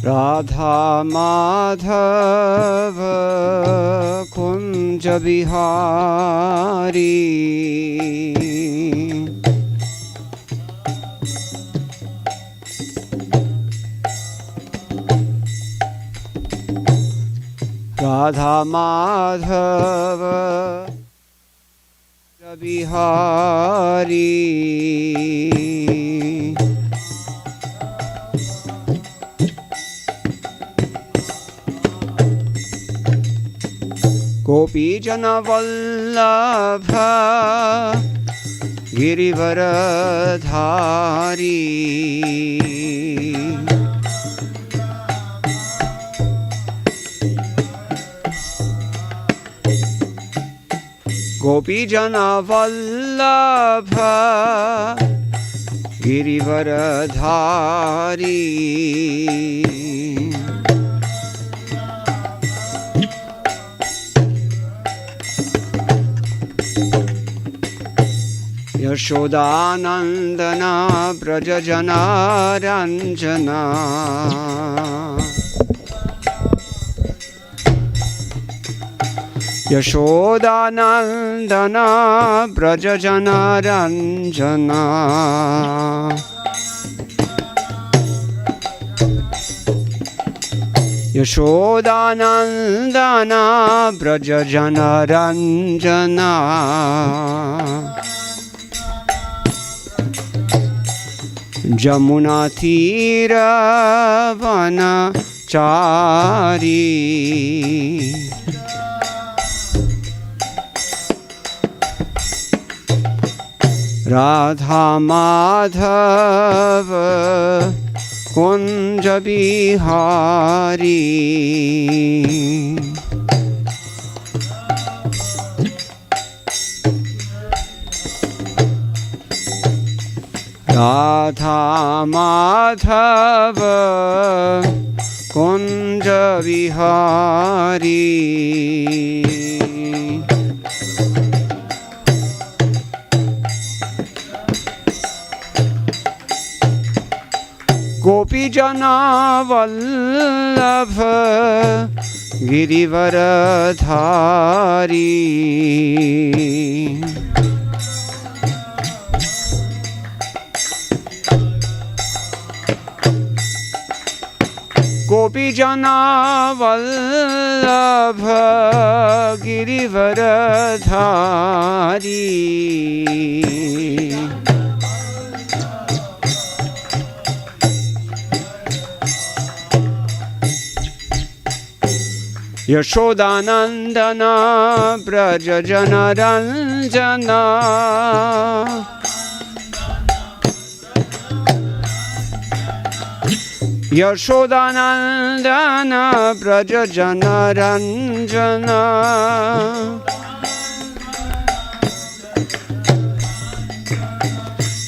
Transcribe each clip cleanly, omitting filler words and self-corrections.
Radha Madhava Kunja Bihari Radha Madhava Bihari Gopi Jana Vallabha Girivaradhari Gopi Jana Vallabha Girivaradhari Yashodanandana Brajajana Ranjana Yashodanandana Brajajana Ranjana Yashodanandana Brajajana Ranjana Jamuna Tira Vana Chari Radha Madhava Kunja Bihari Radha Madhava Kunja Vihari Gopi Jana Vallabha Girivaradhari Gopi Jana Vallabha Girivaradhari Yashodanandana Brajajana Ranjana Yashodanandana Brajajana Ranjana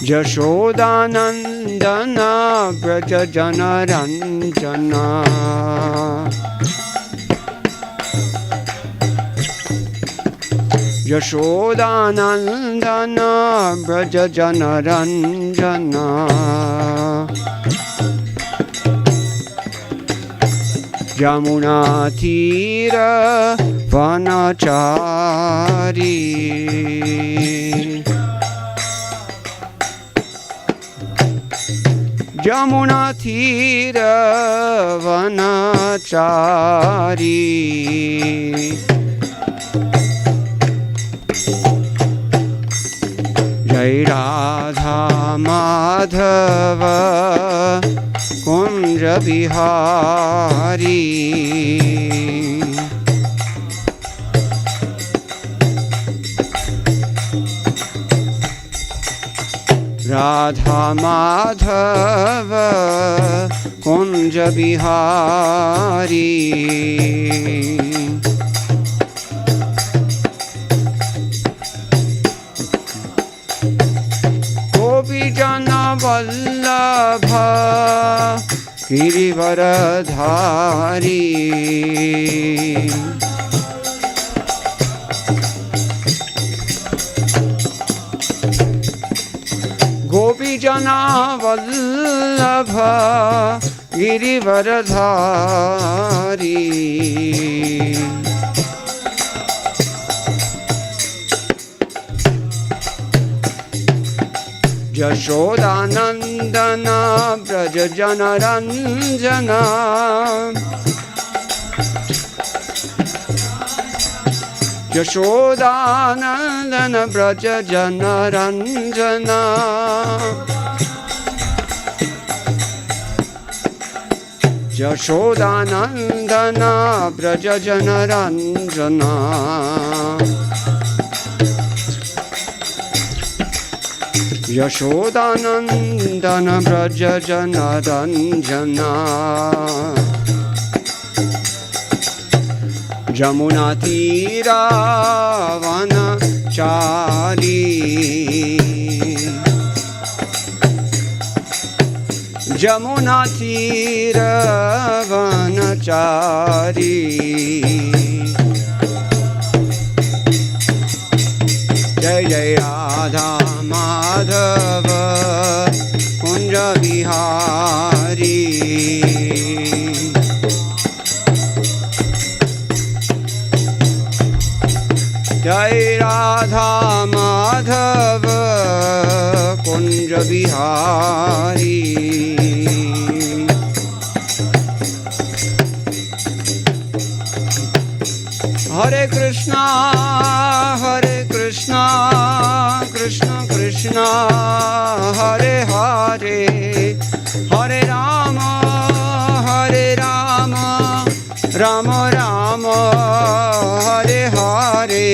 Yashodanandana Brajajana Ranjana Yashodanandana Brajajana Ranjana Jamuna Tira Vanachari Jamuna Tira Vanachari Jai Radha Madhava Kunja Bihari Radha Madhava Kunja Bihari Vallabha Girivaradhari Gopijana Vallabha Girivaradhari Yashodanandana Braja Janaranjana Yashodanandana Braja Janaranjana Yashodanandana Braja Janaranjana Yashodanandana Braja Janaranjana Jamuna Tira Vanachari Jamuna Tira Vanachari Jai Jai Radha Madhava Kunja Bihari Jai Radha Madhava Kunja Bihari Hare Krishna Krishna Krishna Hare Hare Hare Rama Rama Rama Hare Hare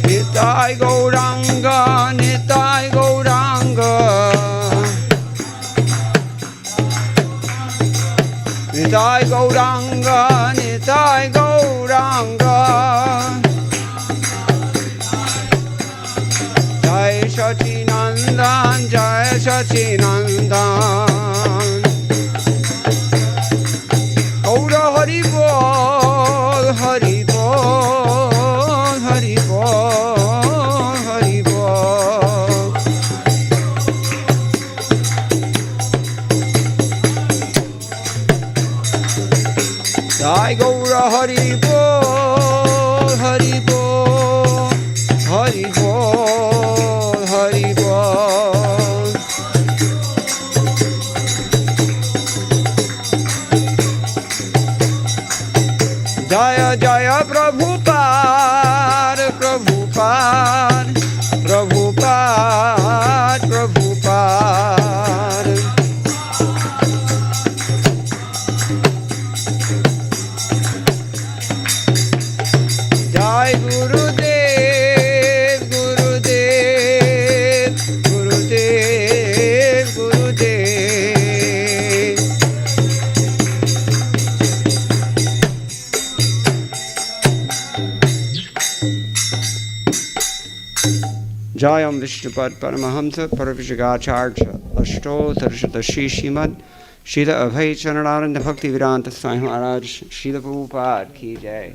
Nitai Gauranga Nitai Gauranga Nitai Gauranga Nitai Gauranga Jai Sachinandan Jai Sachinandan Gaura Hari Bol Hari Bol Hari Bol Hari Bol Jai Gaura Hari Bol Hari Bol Hari Bol Hari Bol Jaya Jaya Prabhupada Prabhupada Prabhupada Prabhupada Jai Gurudev Gurudev Gurudev Gurudev Jayam Vishnupad Paramahamsa Paravijagacharya Ashtotarshata Shri Shrimad Srila Abhay Charanaranda Bhaktivedanta Swami Maharaj Srila Prabhupada Ki Jai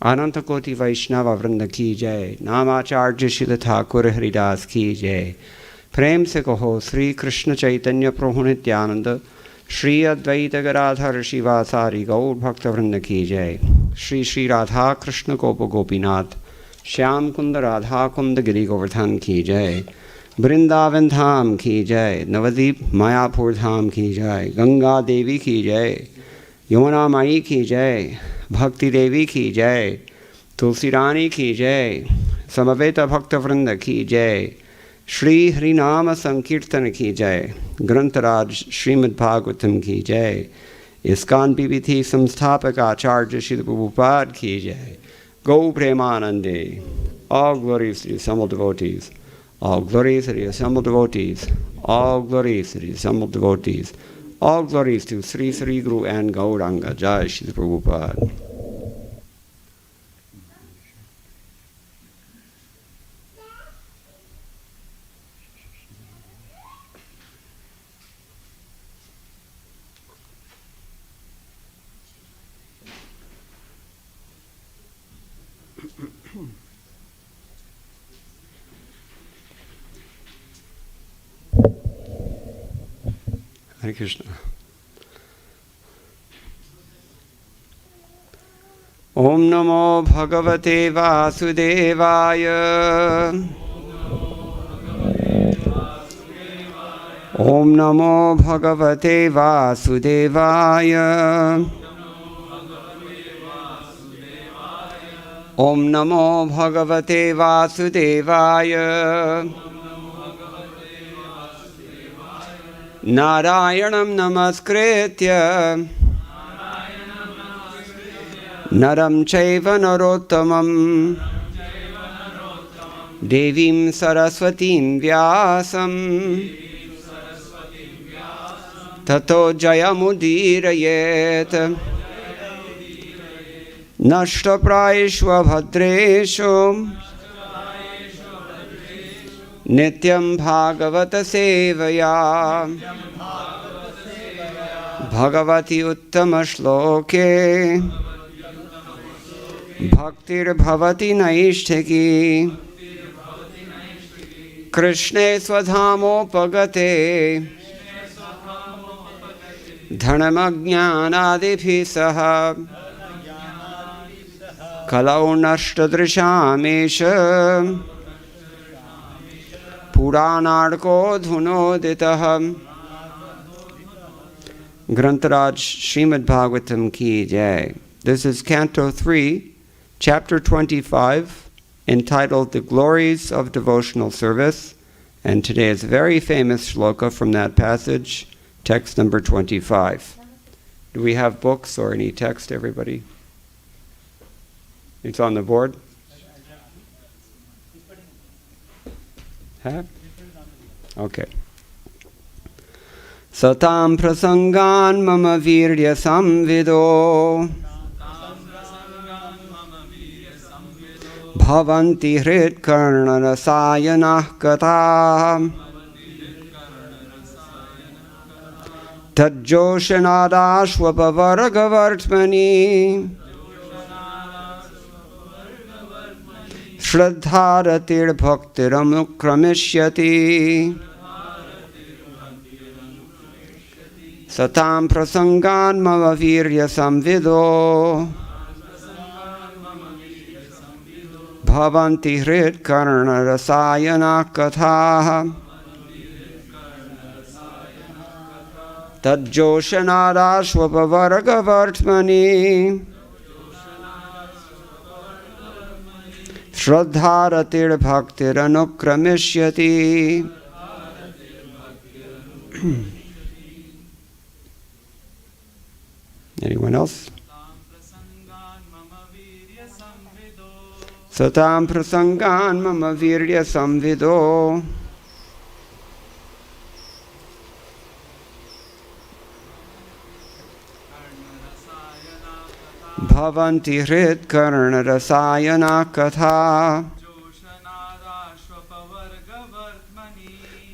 Ananta Koti Vaishnava Vrinda Ki Jai Namacharya Srila Thakur Haridas Ki Jai Prem Se Kaho Sri Krishna Chaitanya Prabhu Nityananda Shri Advaita Gadadhar Shivasari Gaur Bhakta Vrinda Ki Jai Shri Shri Radha Krishna Gopa Gopinath Shyam Kunda Radha Kunda Giri Govardhan Ki Jai Vrindavan Dham Ki Jai Navadip Mayapur Dham Ki Jai Ganga Devi Ki Jai Yamuna Mai Ki Jai Bhakti Devi Ki Jai Tulsi Rani Ki Jai Samaveta Bhakta Vrinda Ki Jai Shri Harinama Sankirtan Ki Jai Grantaraj Shrimad Bhagavatam Ki Jai ISKCON PBT Samsthapak Acharya Srila Prabhupada Ki Jai Go Premanande. All glories to the assembled devotees. All glories to the assembled devotees. All glories to the assembled devotees. All glories to Sri Sri Guru and Gauranga. Jai Srila Prabhupada. Hare Krishna. Om Namo Bhagavate Vasudevaya. Om Namo Bhagavate Vasudevaya. Om Namo Bhagavate Vasudevaya. Narayanam Namaskritya Naram Chaiva Narottamam Devim Saraswatim Vyasam Tato Jayamudirayet Nashtaprayeshva Bhadreshu Nityam Bhagavata Sevaya Bhagavati Uttama Shloke Bhaktir Bhavati Naishtaki Krishne Swadhamo Pagate Dhanamajnanadibhisaha Kalau Nashtadrishamesha Puranarko Dhunoditaham Grantaraj Shrimad Bhagavatam Ki Jai. This is Canto 3, Chapter 25, entitled The Glories of Devotional Service, and today is a very famous shloka from that passage, text number 25. Do we have books or any text, everybody? It's on the board? Have? Okay. Satam prasangan mama virya samvido bhavanti hrit karna rasayanah katha tadjoshanadashvapavargavartmani Shraddharatir bhaktiramukrameshyati Satam prasangan mama virya samvido Bhavanti hrit karna rasayana katha Tadjoshanadashvapavargavartmani Shraddharatir bhaktiranukrameshyati. Anyone else? Satam prasangan mama virya samvido Bhavanti hrit karna rasayana katha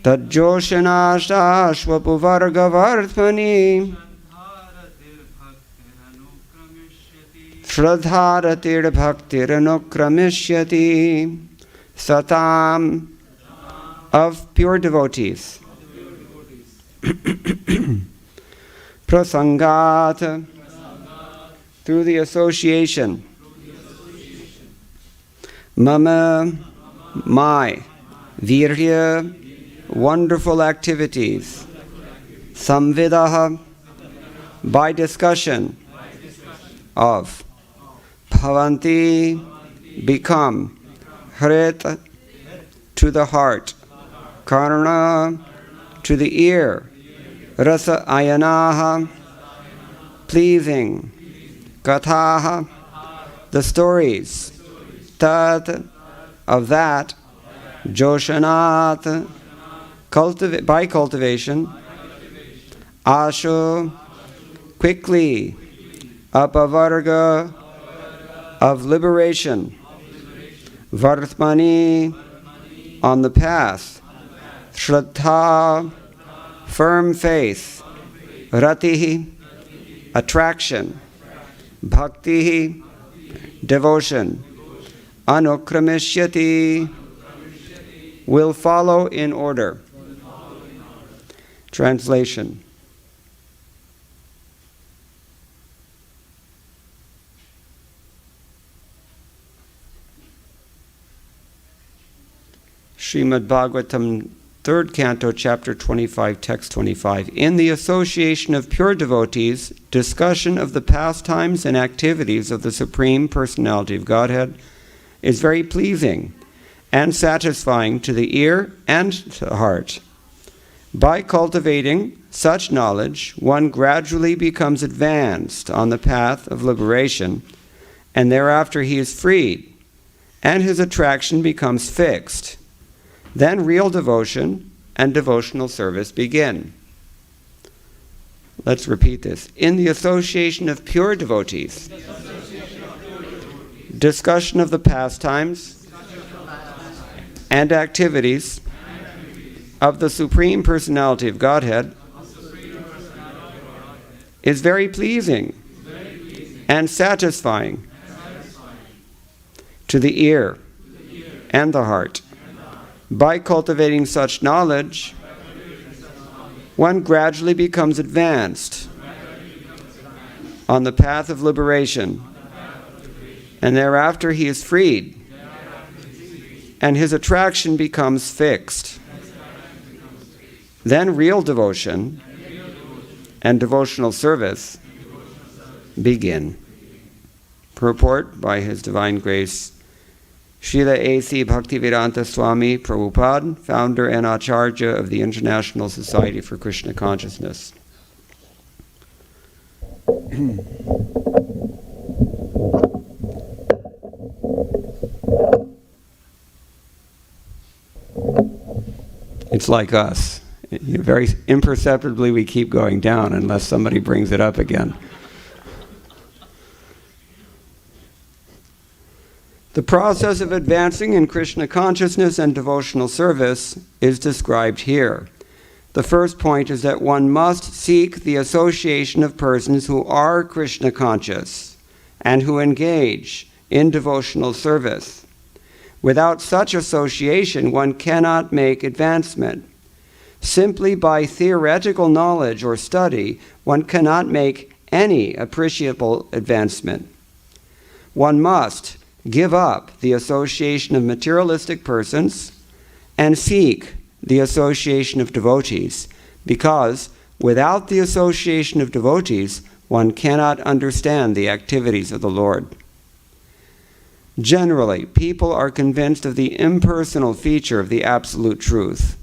Tadjoshanashashvapuvargavartmani Shraddharatir bhaktiranukrameshyati. Satam, of pure devotees. Prasangat, through the association. Mama, my. Virya, wonderful activities. Samvidaha, by discussion of. Bhavanti, become. Hrit, to the heart. Karna, to the ear. Rasa ayanaha, pleasing. Kathaha, the stories. Tat, of that. Joshanat, by cultivation, ashu, quickly, apavarga, of liberation, vartmani, on the path, shraddha, firm faith, rati, attraction, bhakti, devotion, anukramishyati, will follow in order. Translation. Shrimad Bhagavatam, 3rd Canto, Chapter 25, Text 25. In the association of pure devotees, discussion of the pastimes and activities of the Supreme Personality of Godhead is very pleasing and satisfying to the ear and to the heart. By cultivating such knowledge, one gradually becomes advanced on the path of liberation, and thereafter he is freed, and his attraction becomes fixed. Then real devotion and devotional service begin. Let's repeat this. In the association of pure devotees, discussion of the pastimes and activities of the Supreme Personality of Godhead is very pleasing and satisfying to the ear and the heart. By cultivating such knowledge, one gradually becomes advanced on the path of liberation, and thereafter he is freed, and his attraction becomes fixed. Then real devotion and devotional service begin. Purport by His Divine Grace Srila A.C. Bhaktivedanta Swami Prabhupada, founder and acarya of the International Society for Krishna Consciousness. It's like us. Very imperceptibly we keep going down unless somebody brings it up again. The process of advancing in Krishna consciousness and devotional service is described here. The first point is that one must seek the association of persons who are Krishna conscious and who engage in devotional service. Without such association, one cannot make advancement. Simply by theoretical knowledge or study, one cannot make any appreciable advancement. One must give up the association of materialistic persons and seek the association of devotees, because without the association of devotees, one cannot understand the activities of the Lord. Generally, people are convinced of the impersonal feature of the Absolute Truth.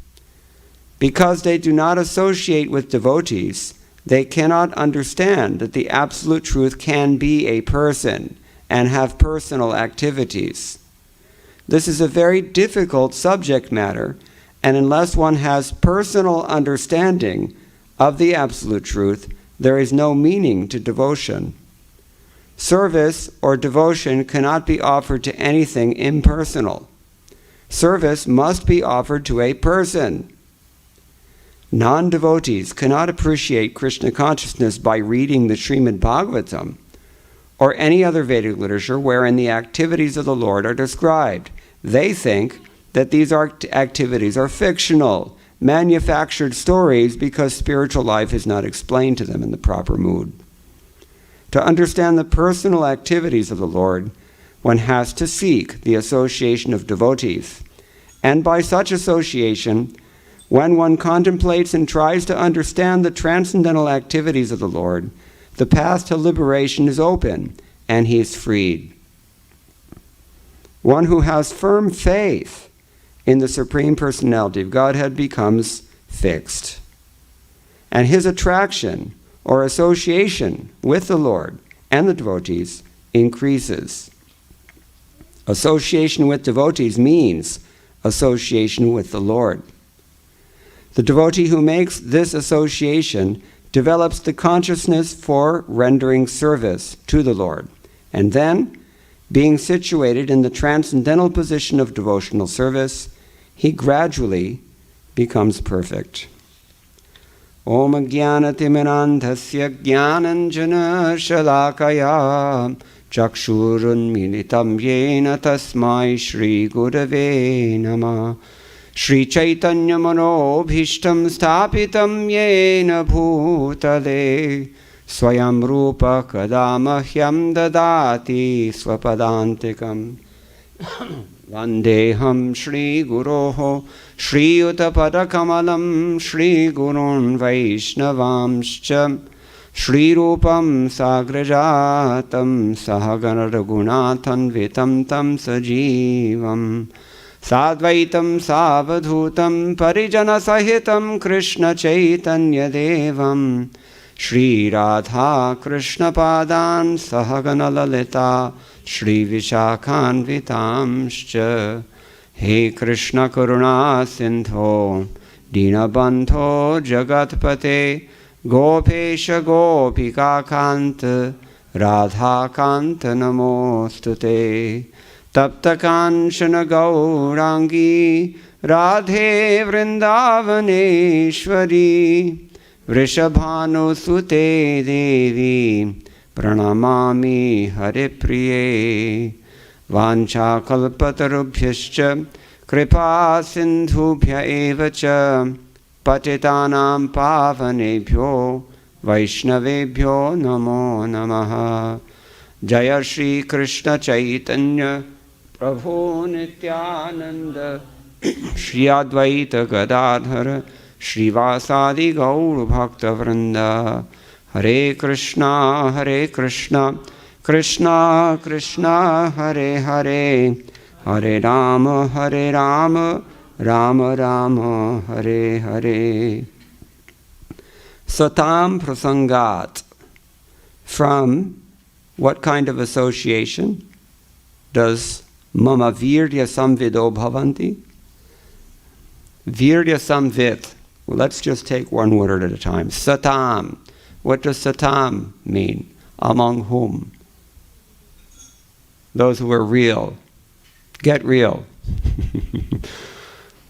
Because they do not associate with devotees, they cannot understand that the Absolute Truth can be a person and have personal activities. This is a very difficult subject matter, and unless one has personal understanding of the Absolute Truth, there is no meaning to devotion. Service or devotion cannot be offered to anything impersonal. Service must be offered to a person. Non-devotees cannot appreciate Krishna consciousness by reading the Shrimad Bhagavatam or any other Vedic literature wherein the activities of the Lord are described. They think that these activities are fictional, manufactured stories because spiritual life is not explained to them in the proper mood. To understand the personal activities of the Lord, one has to seek the association of devotees. And by such association, when one contemplates and tries to understand the transcendental activities of the Lord, the path to liberation is open, and he is freed. One who has firm faith in the Supreme Personality of Godhead becomes fixed, and his attraction or association with the Lord and the devotees increases. Association with devotees means association with the Lord. The devotee who makes this association develops the consciousness for rendering service to the Lord, and then, being situated in the transcendental position of devotional service, he gradually becomes perfect. Om Jnanatimirandhasya Jnananjana Shalakaya Chakshurunmilitam Yena Tasmai Shri Gurave Namah Shri Chaitanya Manobhishtam Sthapitam Yena Bhutale Swayam Rupa Kadamahyam Dadati Swapadantikam Vandeham Shri Guroho Shri Utapadakamalam Shri Gurun Vaishnavamscha Shri Rupam Sagrajatam Sahagana Raghunathan Vitam Tam Sajivam Sadvaitam Savadhutam Parijana Sahitam Krishna Chaitanya Devam Shri Radha Krishna Padan Sahagana Lalita Shri Vishakhan Vitamscha He Krishna Karuna Sindho Dinabandho Jagatpate Gopesha Gopika Kanta Radha Kanta Namostute Tapta Kanchana Gaurangi Radhe Vrindavaneshwari Vrishabhanu Sute Devi Pranamami Haripriye Vancha Kalpatarubhyascha Kripa Sindhubhya Evacha Patitanam Pavanebhyo Vaishnavebhyo Namo Namaha Jaya Shri Krishna Chaitanya Prabhu Nityananda Shri Advaita Gadadhara Shri Vasadi Gaur Bhakta Vrinda Hare Krishna Krishna Krishna Hare Hare Hare Rama Rama Rama Hare Hare. Satam prasangat. From what kind of association does mama virya samvido bhavanti? Virya samvit. Well, let's just take one word at a time. Satam. What does satam mean? Among whom? Those who are real. Get real.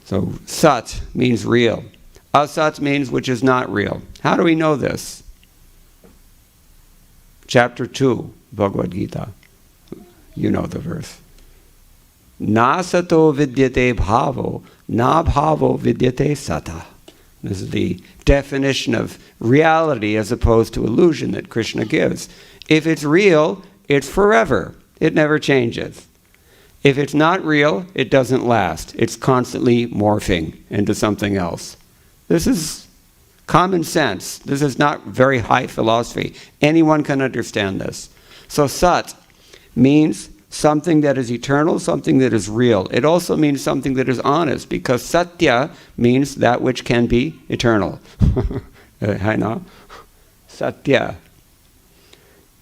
So sat means real. Asat means which is not real. How do we know this? Chapter 2, Bhagavad-gita. You know the verse. Na sato vidyate bhavo, na bhavo vidyate sata. This is the definition of reality as opposed to illusion that Krishna gives. If it's real, it's forever. It never changes. If it's not real, it doesn't last. It's constantly morphing into something else. This is common sense. This is not very high philosophy. Anyone can understand this. So sat means something that is eternal, something that is real. It also means something that is honest, because satya means that which can be eternal. I know. Satya.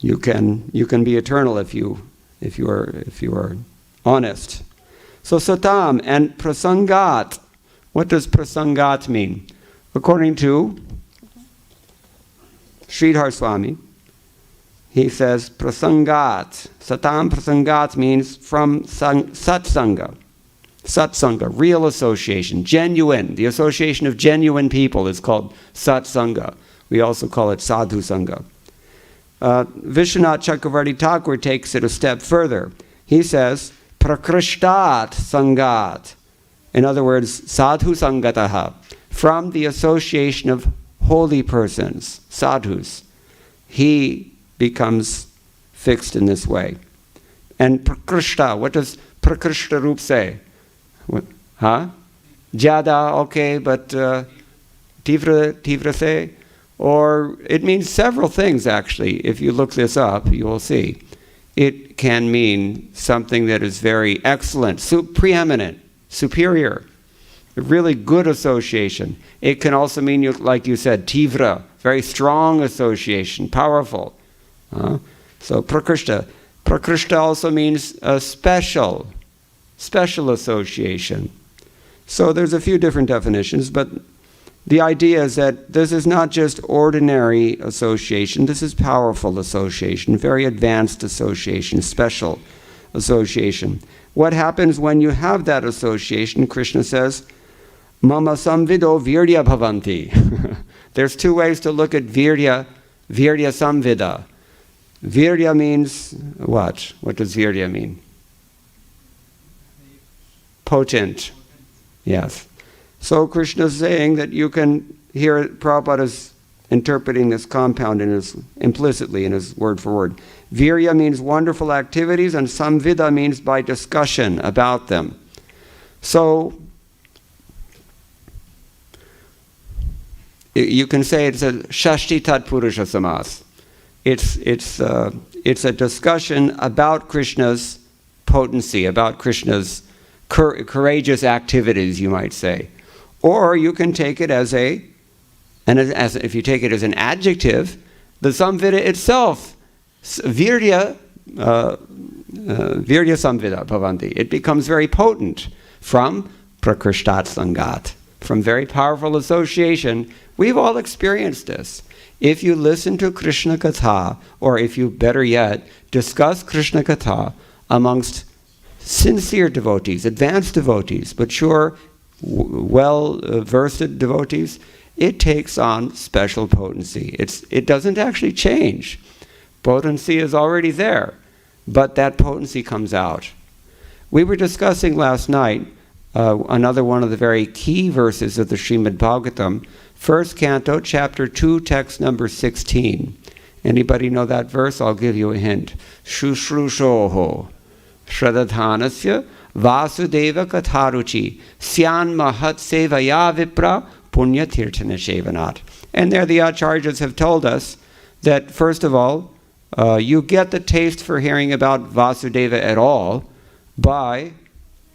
You can be eternal if you are honest. So satam and prasangat. What does prasangat mean? According to Sridhar Swami, he says prasangat. Satam prasangat means from satsanga. Satsanga, real association, genuine. The association of genuine people is called satsanga. We also call it sadhu sangha. Vishwanath Chakravarti Thakur takes it a step further. He says prakrishtat sangat. In other words, sadhu sangataha. From the association of holy persons, sadhus, he becomes fixed in this way. And prakrishta, what does prakrishta roop say? What? Huh? Jada, okay, but tivra se? Or it means several things actually. If you look this up, you will see. It can mean something that is very excellent, preeminent, superior, a really good association. It can also mean, like you said, tivra, very strong association, powerful. So prakrishta. Prakrishta also means a special association. So there's a few different definitions, but The idea is that this is not just ordinary association, this is powerful association, very advanced association, special association. What happens when you have that association? Krishna says, Mama samvido virya bhavanti. There's two ways to look at virya samvida. Virya means what? What does virya mean? Potent. Yes. So Krishna is saying that you can hear Prabhupada is interpreting this compound implicitly in his word for word. Virya means wonderful activities, and samvida means by discussion about them. So you can say it's a Shashti Tat Purusha Samas. It's a discussion about Krishna's potency, about Krishna's courageous activities, you might say. Or you can take it as if you take it as an adjective, the samvida itself, virya samvida bhavanti. It becomes very potent from prakrishtat sangat, from very powerful association. We've all experienced this. If you listen to Krishna Katha, or if you, better yet, discuss Krishna Katha amongst sincere devotees, advanced devotees, mature, well-versed devotees, it takes on special potency. It doesn't actually change. Potency is already there, but that potency comes out. We were discussing last night another one of the very key verses of the Shrimad Bhagavatam, first canto, chapter 2, text number 16. Anybody know that verse? I'll give you a hint. Shushrushoho Shradadhanasya Vasudeva Katharuchi Syan Mahat Sevaya Vipra Punya Tirthana Shevanat. And there the Acharyas have told us that, first of all, you get the taste for hearing about Vasudeva at all by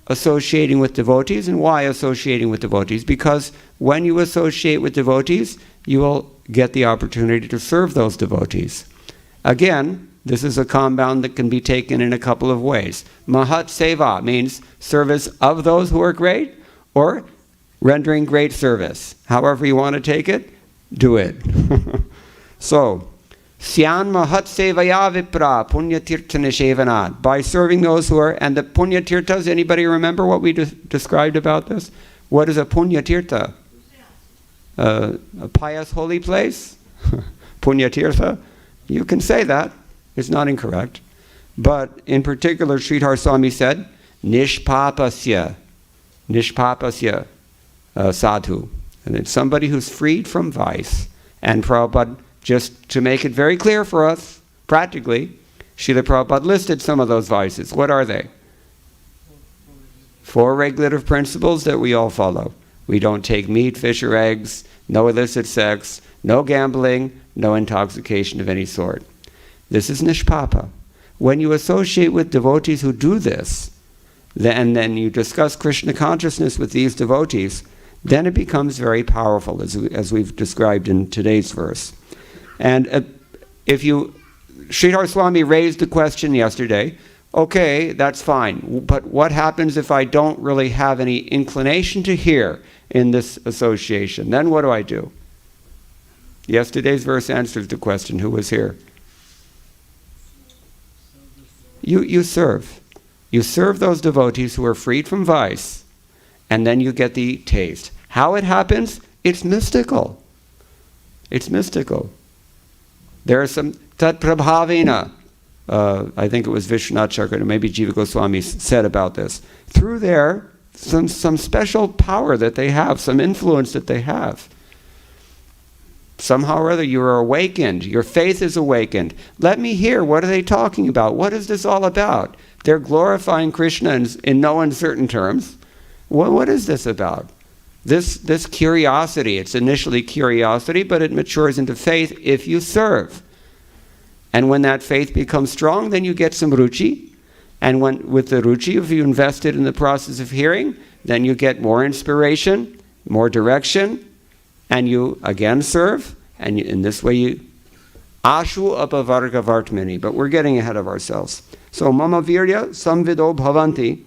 associating with devotees. And why associating with devotees? Because when you associate with devotees, you will get the opportunity to serve those devotees. Again, this is a compound that can be taken in a couple of ways. Mahat Seva means service of those who are great, or rendering great service. However you want to take it, do it. So, Syan Mahat Sevaya Vipra Punya Tirthana Shevanat. By serving those who are, and the Punya Tirthas, anybody remember what we described about this? What is a Punya Tirtha? A pious holy place? Punya Tirtha? You can say that. It's not incorrect. But in particular, Sridhar Swami said, Nishpapasya sadhu. And it's somebody who's freed from vice. And Prabhupada, just to make it very clear for us, practically, Srila Prabhupada listed some of those vices. What are they? 4 regulative principles that we all follow. We don't take meat, fish, or eggs, no illicit sex, no gambling, no intoxication of any sort. This is nishpapa. When you associate with devotees who do this, then you discuss Krishna consciousness with these devotees, then it becomes very powerful, as we've described in today's verse. And Sridhar Swami raised the question yesterday, okay, that's fine, but what happens if I don't really have any inclination to hear in this association? Then what do I do? Yesterday's verse answers the question. Who was here? You serve. You serve those devotees who are freed from vice, and then you get the taste. How it happens? It's mystical. It's mystical. There are some tat prabhavena. I think it was Vishwanath Chakravarti, maybe Jiva Goswami said about this. Through there, some special power that they have, some influence that they have. Somehow or other you are awakened. Your faith is awakened. Let me hear. What are they talking about? What is this all about? They're glorifying Krishna in no uncertain terms. What is this about? This curiosity, it's initially curiosity, but it matures into faith if you serve. And when that faith becomes strong, then you get some ruchi. And with the ruchi, if you invested in the process of hearing, then you get more inspiration, more direction, and you again serve, and in this way you ashu apavarga vartmini. But we're getting ahead of ourselves. So mama virya samvido bhavanti.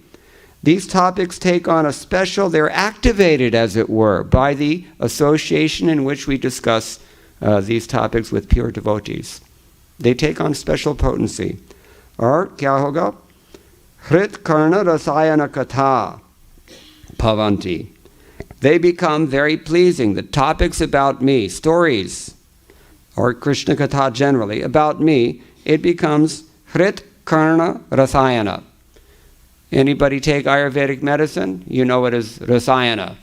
These topics take on a special, they're activated, as it were, by the association in which we discuss these topics with pure devotees. They take on special potency. Or, kya hoga? Hrit karna rasayana katha bhavanti. They become very pleasing. The topics about me, stories, or Krishna Katha generally, about me, it becomes Hrit Karna Rasayana. Anybody take Ayurvedic medicine? You know it as Rasayana.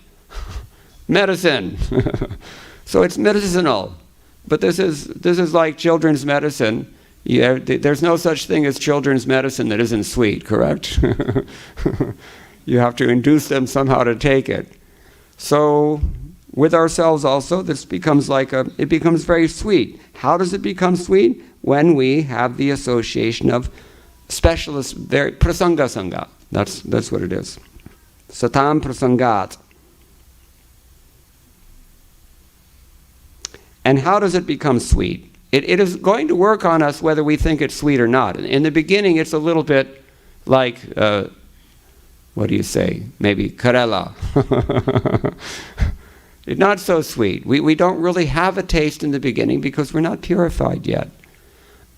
Medicine. So it's medicinal. But this is like children's medicine. There's no such thing as children's medicine that isn't sweet, correct? You have to induce them somehow to take it. So with ourselves also, this becomes it becomes very sweet. How does it become sweet? When we have the association of specialists, very prasanga sangha. That's what it is. Satam prasangat. And how does it become sweet? It is going to work on us whether we think it's sweet or not. In the beginning, it's a little bit like, what do you say? Maybe karela. Not so sweet. We don't really have a taste in the beginning because we're not purified yet.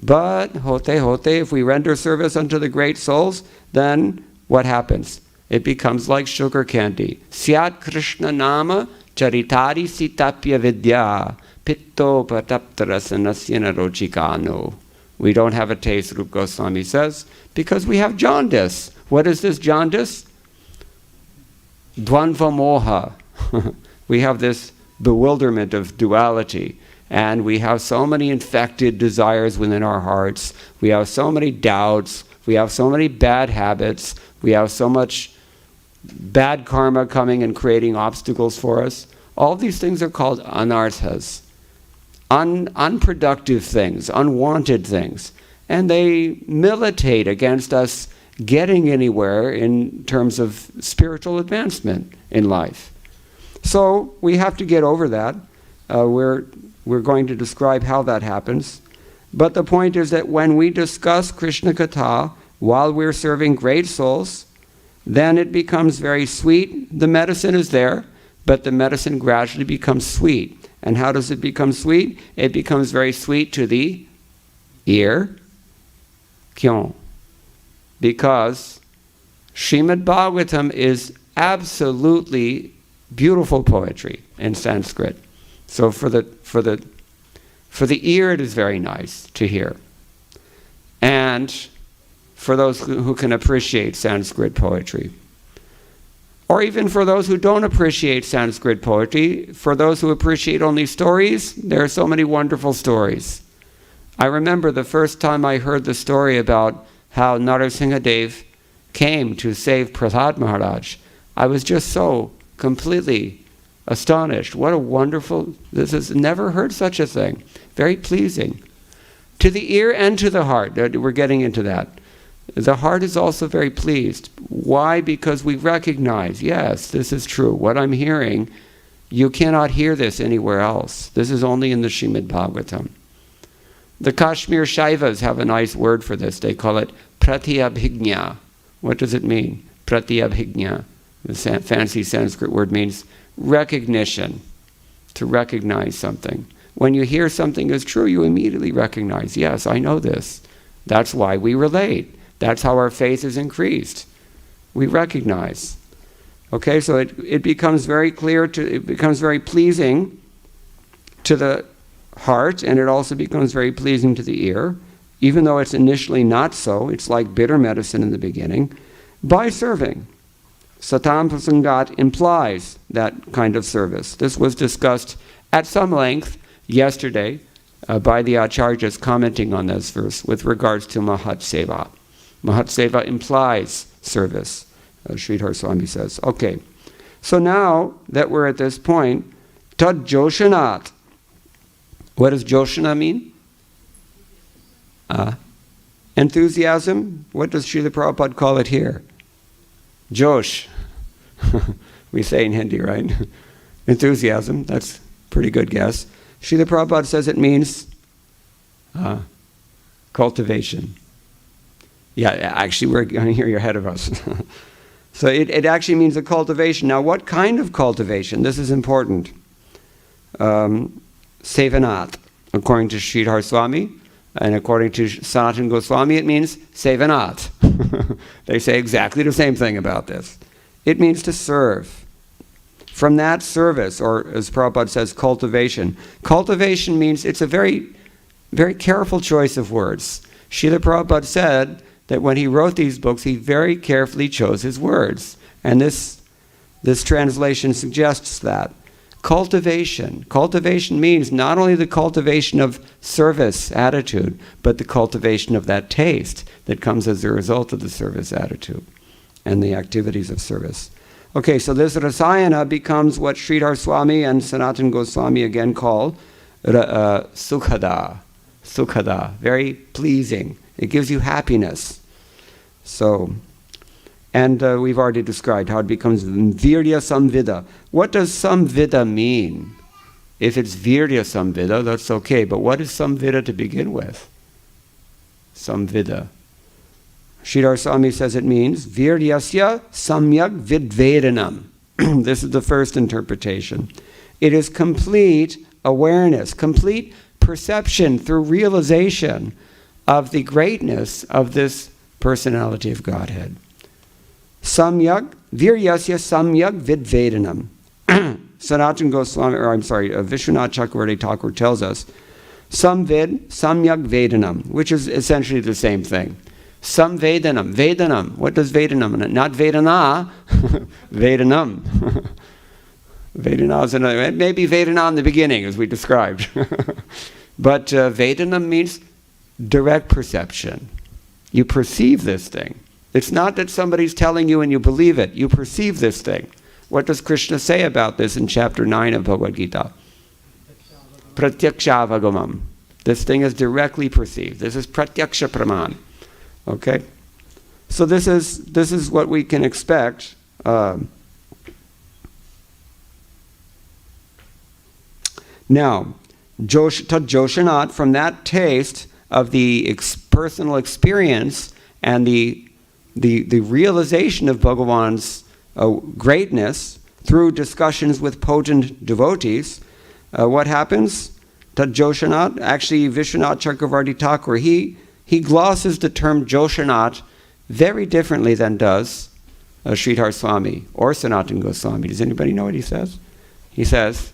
But, hote, if we render service unto the great souls, then what happens? It becomes like sugar candy. Syat Krishna nama charitari sitapya vidya pitto pataptarasanasya rochikano. We don't have a taste, Rupa Goswami says, because we have jaundice. What is this jaundice? Dvandva moha. We have this bewilderment of duality. And we have so many infected desires within our hearts. We have so many doubts. We have so many bad habits. We have so much bad karma coming and creating obstacles for us. All these things are called anarthas. Unproductive things, unwanted things. And they militate against us getting anywhere in terms of spiritual advancement in life. So we have to get over that. We're going to describe how that happens. But the point is that when we discuss Krishna Katha while we're serving great souls, then it becomes very sweet. The medicine is there, but the medicine gradually becomes sweet. And how does it become sweet? It becomes very sweet to the ear. Kyon? Because Shrimad Bhagavatam is absolutely beautiful poetry in Sanskrit. So for the ear, it is very nice to hear. And for those who can appreciate Sanskrit poetry. Or even for those who don't appreciate Sanskrit poetry, for those who appreciate only stories, there are so many wonderful stories. I remember the first time I heard the story about how Narasimhadev came to save Prahlad Maharaj. I was just so completely astonished. What a wonderful, this has never heard such a thing. Very pleasing. To the ear and to the heart. We're getting into that. The heart is also very pleased. Why? Because we recognize, yes, this is true. What I'm hearing, you cannot hear this anywhere else. This is only in the Shrimad Bhagavatam. The Kashmir Shaivas have a nice word for this. They call it pratyabhignya. What does it mean? Pratyabhignya. The fancy Sanskrit word means recognition, to recognize something. When you hear something is true, you immediately recognize, yes, I know this. That's why we relate. That's how our faith is increased. We recognize. Okay, so it becomes very clear, it becomes very pleasing to the heart, and it also becomes very pleasing to the ear, even though it's initially not so. It's like bitter medicine in the beginning. By serving. Satam Prasangat implies that kind of service. This was discussed at some length yesterday by the Acharyas commenting on this verse with regards to Mahat Seva. Mahat Seva implies service, Sridhar Swami says. Okay, so now that we're at this point, Tad Joshanat. What does Joshana mean? Enthusiasm. What does Srila Prabhupada call it here? Josh. We say in Hindi, right? Enthusiasm. That's a pretty good guess. Srila Prabhupada says it means cultivation. Yeah, actually, here you're ahead of us. So it actually means a cultivation. Now, what kind of cultivation? This is important. Sevanat, according to Sridhar Swami, and according to Sanatana Goswami, it means sevanat. They say exactly the same thing about this. It means to serve. From that service, or as Prabhupada says, cultivation. Cultivation means it's a very, very careful choice of words. Srila Prabhupada said that when he wrote these books, he very carefully chose his words. And this translation suggests that. Cultivation. Cultivation means not only the cultivation of service attitude, but the cultivation of that taste that comes as a result of the service attitude and the activities of service. Okay, so this rasayana becomes what Sridhar Swami and Sanatana Goswami again call sukhada. Sukhada, very pleasing. It gives you happiness. So, and we've already described how it becomes virya samvida. What does samvida mean? If it's virya samvida, that's okay. But what is samvida to begin with? Samvida. Sridhar Swami says it means viryasya samyak vidvedanam. This is the first interpretation. It is complete awareness, complete perception through realization of the greatness of this personality of Godhead. Samyak, viryasya samyak vidvedanam. Sanatana Goswami, Vishwanath Chakravarti Thakur tells us, samvid, samyak vedanam, which is essentially the same thing. Samvedanam, Vedanam. What does Vedanam mean? Not Vedana, Vedanam. Vedana is another, maybe Vedana in the beginning, as we described. But Vedanam means direct perception. You perceive this thing. It's not that somebody's telling you and you believe it. You perceive this thing. What does Krishna say about this in chapter 9 of Bhagavad-gita? Pratyaksha-avagamam. This thing is directly perceived. This is pratyaksha praman. Okay? So this is what we can expect. Now, Joshanat, from that taste of the personal experience and the realization of Bhagavan's greatness through discussions with potent devotees, what happens? Tad Joshanat, actually Vishwanath Chakravarti Thakur, he glosses the term Joshanat very differently than does Sridhar Swami or Sanatana Goswami. Does anybody know what he says? He says,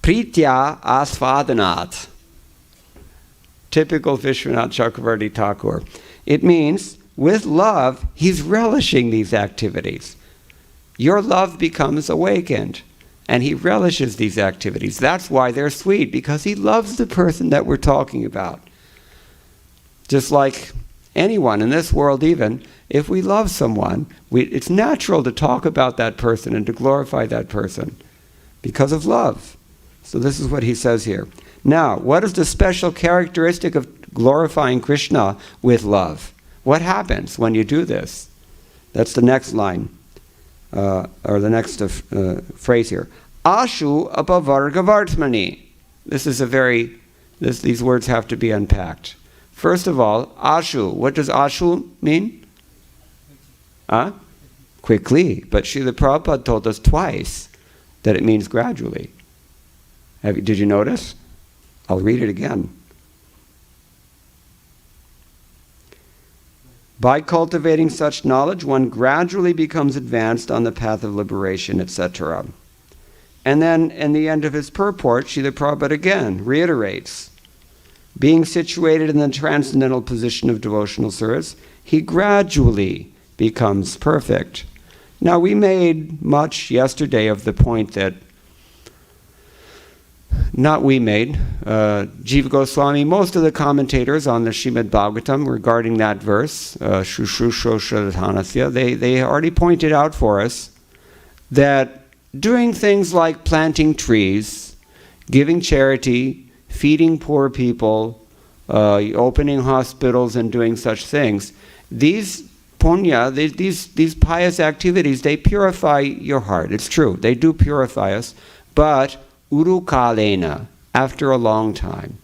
Pritya asvadanat. Typical Vishwanath Chakravarti Thakur. It means, with love, he's relishing these activities. Your love becomes awakened, and he relishes these activities. That's why they're sweet, because he loves the person that we're talking about. Just like anyone in this world even, if we love someone, it's natural to talk about that person and to glorify that person because of love. So this is what he says here. Now, what is the special characteristic of glorifying Krishna with love? What happens when you do this? That's the next line, or the next phrase here. Ashu apavargavartmani. This is these words have to be unpacked. First of all, ashu. What does ashu mean? Quickly. But Srila Prabhupada told us twice that it means gradually. Did you notice? I'll read it again. By cultivating such knowledge, one gradually becomes advanced on the path of liberation, etc. And then, in the end of his purport, Srila Prabhupada again reiterates, being situated in the transcendental position of devotional service, he gradually becomes perfect. Now, we made much yesterday of the point that, Jiva Goswami, most of the commentators on the Shrimad Bhagavatam regarding that verse, Shushrushoshadhanasya, they already pointed out for us that doing things like planting trees, giving charity, feeding poor people, opening hospitals and doing such things, these punya, these pious activities, they purify your heart. It's true, they do purify us, but urukalena, after a long time.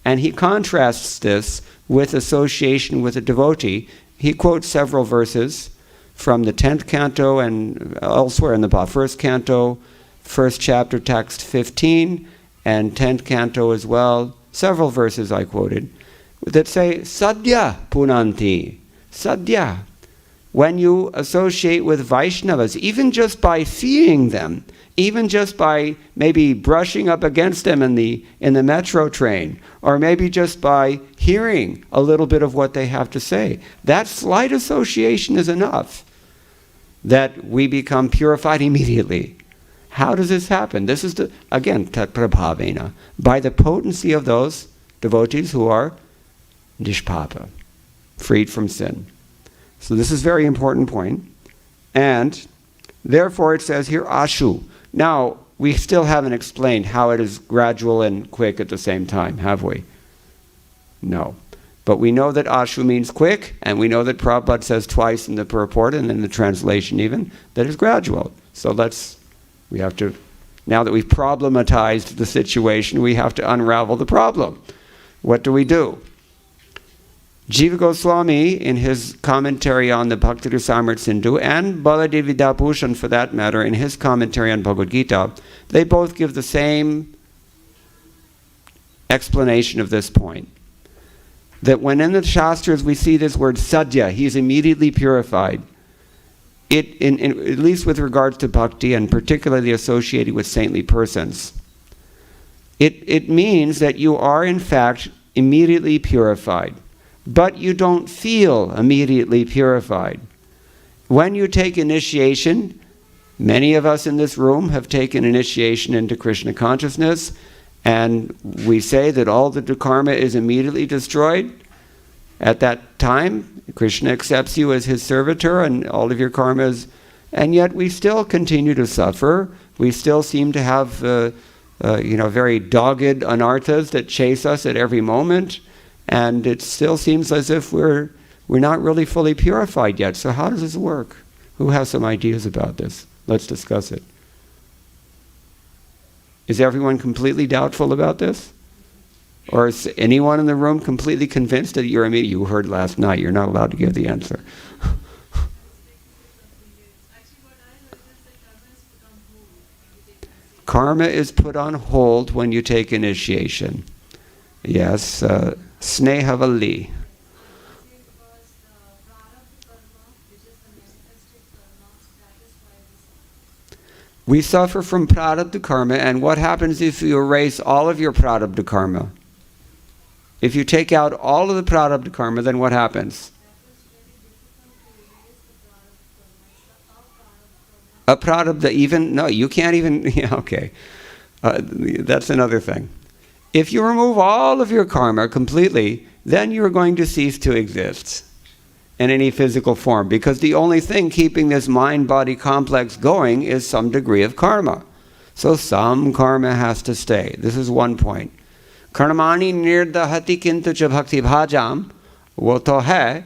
And he contrasts this with association with a devotee. He quotes several verses from the 10th canto and elsewhere in the first canto, first chapter, text 15, and 10th canto as well, several verses I quoted, that say, Sadhya punanti, Sadhya. When you associate with Vaishnavas, even just by seeing them, even just by maybe brushing up against them in the metro train, or maybe just by hearing a little bit of what they have to say, that slight association is enough that we become purified immediately. How does this happen? This is, again, tat prabhavena, by the potency of those devotees who are nishpapa, freed from sin. So this is a very important point. And therefore it says here, ashu. Now, we still haven't explained how it is gradual and quick at the same time, have we? No. But we know that ashu means quick, and we know that Prabhupada says twice in the purport and in the translation even, that it's gradual. So we have to, now that we've problematized the situation, we have to unravel the problem. What do? Jiva Goswami, in his commentary on the Bhakti-Rasamrita Sindhu, and Baladevi Dabhushan, for that matter, in his commentary on Bhagavad-gita, they both give the same explanation of this point. That when in the Shastras we see this word sadhya, he's immediately purified. At least with regards to bhakti, and particularly associated with saintly persons, it means that you are in fact immediately purified. But you don't feel immediately purified. When you take initiation, many of us in this room have taken initiation into Krishna consciousness, and we say that all the karma is immediately destroyed. At that time, Krishna accepts you as his servitor and all of your karmas, and yet we still continue to suffer. We still seem to have very dogged anarthas that chase us at every moment. And it still seems as if we're not really fully purified yet. So how does this work? Who has some ideas about this? Let's discuss it. Is everyone completely doubtful about this? Or is anyone in the room completely convinced that you're immediate? You heard last night, you're not allowed to give the answer. Karma is put on hold when you take initiation. Yes, Snehavalli. We suffer from prarabdha karma, and what happens if you erase all of your prarabdha karma? If you take out all of the prarabdha karma, then what happens? Aprarabdha even, no, you can't even, yeah, okay. That's another thing. If you remove all of your karma completely, then you're going to cease to exist in any physical form, because the only thing keeping this mind-body complex going is some degree of karma. So some karma has to stay. This is one point. Karmani nirdahati kintu cha bhakti bhajam, wo to hai.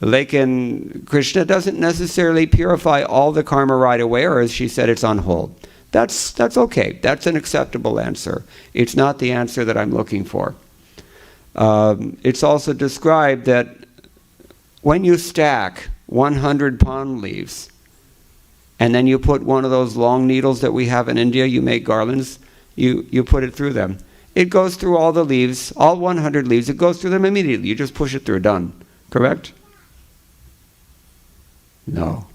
Lekin Krishna doesn't necessarily purify all the karma right away, or as she said, it's on hold. That's okay. That's an acceptable answer. It's not the answer that I'm looking for. It's also described that when you stack 100 palm leaves, and then you put one of those long needles that we have in India, you make garlands, you put it through them. It goes through all the leaves, all 100 leaves, it goes through them immediately. You just push it through, done. Correct? No.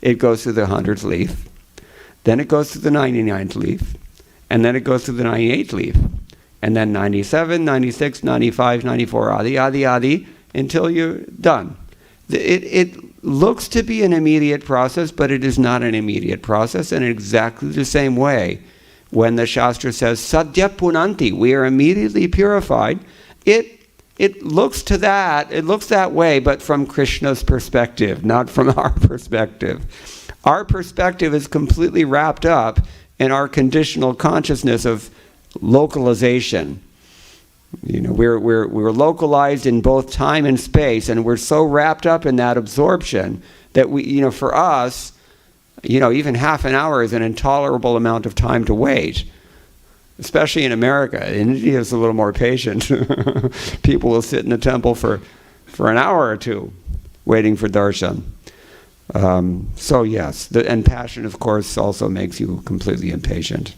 It goes through the 100th leaf. Then it goes through the 99th leaf. And then it goes through the 98th leaf. And then 97, 96, 95, 94, adi, until you're done. It looks to be an immediate process, but it is not an immediate process. And in exactly the same way, when the Shastra says, Sadhya punanti, we are immediately purified, it looks that way, but from Krishna's perspective, not from our perspective. Our perspective is completely wrapped up in our conditional consciousness of localization. You know, we're localized in both time and space, and we're so wrapped up in that absorption that for us, even half an hour is an intolerable amount of time to wait. Especially in America. In India, it's a little more patient. People will sit in the temple for an hour or two waiting for darshan. So yes, and passion, of course, also makes you completely impatient.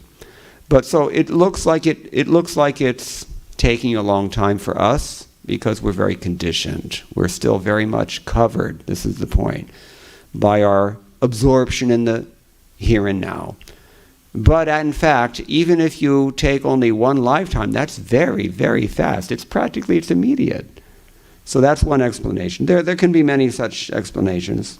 But so it looks like it's taking a long time for us because we're very conditioned. We're still very much covered, this is the point, by our absorption in the here and now. But in fact, even if you take only one lifetime, that's very, very fast. It's immediate. So that's one explanation. There can be many such explanations.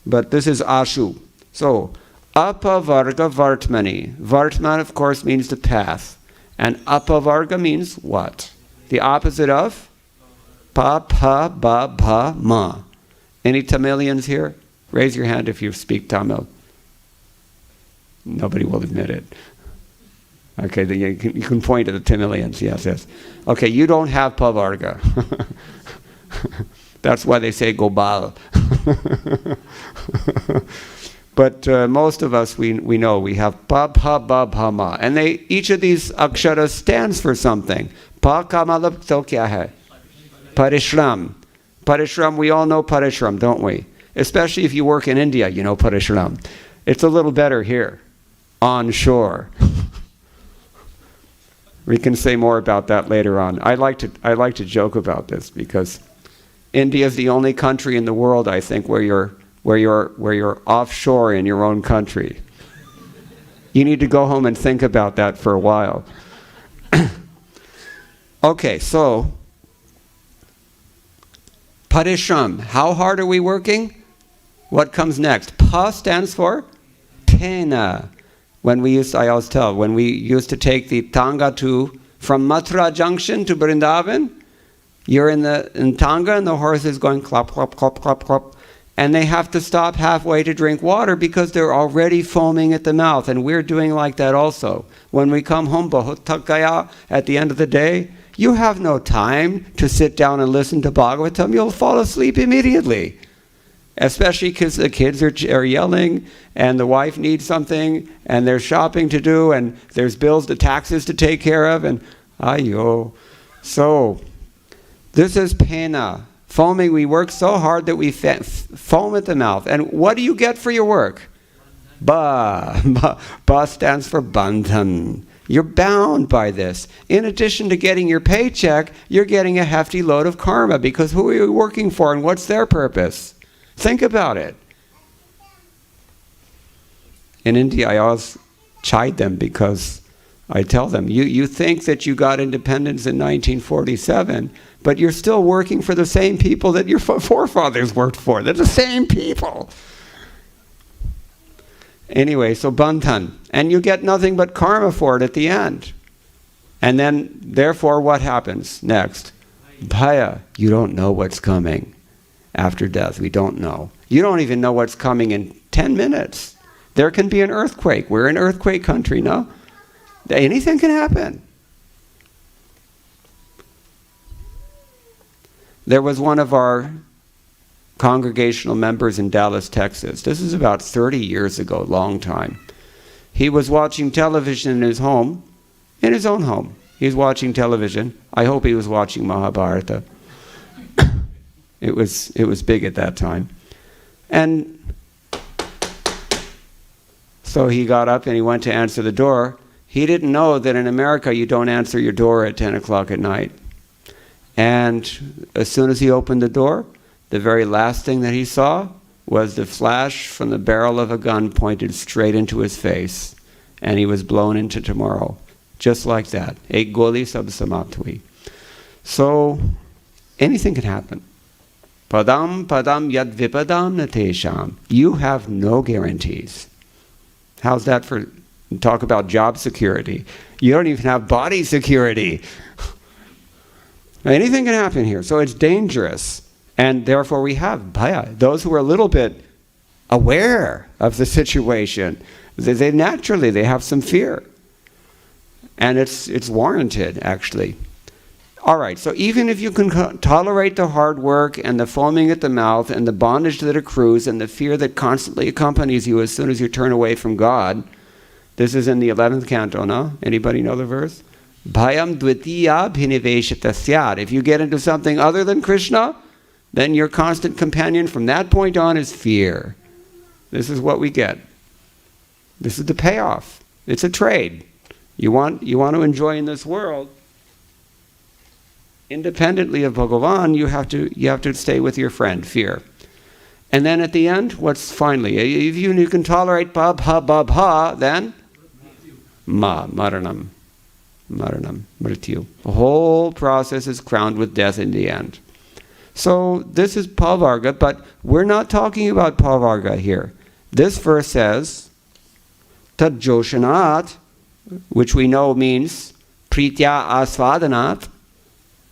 But this is Ashu. So, Apavarga Vartmani. Vartman, of course, means the path. And Apavarga means what? The opposite of? Pa, pa, ba, ba, ma. Any Tamilians here? Raise your hand if you speak Tamil. Nobody will admit it. Okay, then you can point to the Tamilians. Yes. Okay, you don't have Pavarga. That's why they say Gobal. But most of us, we know we have Pa, Pa, Ba, Ba, Ma. And each of these aksharas stands for something. Pa ka matlab to kya hai? Parishram. Parishram, we all know Parishram, don't we? Especially if you work in India, you know Parishram. It's a little better here, on shore. We can say more about that later on. I like to joke about this because India is the only country in the world, I think, where you're offshore in your own country. You need to go home and think about that for a while. Okay, so Parishram, how hard are we working? What comes next? Pa stands for Pena. When we used to take the Tanga from Mathura Junction to Vrindavan, you're in Tanga and the horse is going clop, clop, clop, clop, clop. And they have to stop halfway to drink water because they're already foaming at the mouth. And we're doing like that also. When we come home, Bahutakaya, at the end of the day, you have no time to sit down and listen to Bhagavatam. You'll fall asleep immediately. Especially because the kids are yelling and the wife needs something and there's shopping to do and there's bills, the taxes to take care of and ayo. So this is pena. Foaming, we work so hard that we foam at the mouth. And what do you get for your work? Ba. Ba stands for bandhan. You're bound by this. In addition to getting your paycheck, you're getting a hefty load of karma because who are you working for and what's their purpose? Think about it. In India, I always chide them because I tell them, you think that you got independence in 1947, but you're still working for the same people that your forefathers worked for. They're the same people. Anyway, so bandhan. And you get nothing but karma for it at the end. And then, therefore, what happens next? Bhaya. You don't know what's coming. After death, we don't know. You don't even know what's coming in 10 minutes. There can be an earthquake. We're in earthquake country, no? Anything can happen. There was one of our congregational members in Dallas, Texas. This is about 30 years ago, long time. He was watching television in his home, in his own home. He's watching television. I hope he was watching Mahabharata. It was big at that time. And so he got up and he went to answer the door. He didn't know that in America you don't answer your door at 10 o'clock at night. And as soon as he opened the door, the very last thing that he saw was the flash from the barrel of a gun pointed straight into his face. And he was blown into tomorrow. Just like that. Ek goli sab samathui. So anything can happen. Padam yad vipadam natesham. You have no guarantees. How's that for talk about job security? You don't even have body security. Anything can happen here. So it's dangerous. And therefore we have bhaya. Those who are a little bit aware of the situation, they naturally have some fear. And it's warranted, actually. All right, so even if you can tolerate the hard work and the foaming at the mouth and the bondage that accrues and the fear that constantly accompanies you as soon as you turn away from God, this is in the 11th canto, no? Anybody know the verse? Bhayam dvitiya bhiniveshita syat. If you get into something other than Krishna, then your constant companion from that point on is fear. This is what we get. This is the payoff. It's a trade. You want to enjoy in this world. Independently of Bhagavan, you have to stay with your friend, fear. And then at the end, what's finally? If you can tolerate bha, then maranam, mrityu. The whole process is crowned with death in the end. So this is pavarga, but we're not talking about pavarga here. This verse says, tad joshanat, which we know means pritya asvadanat,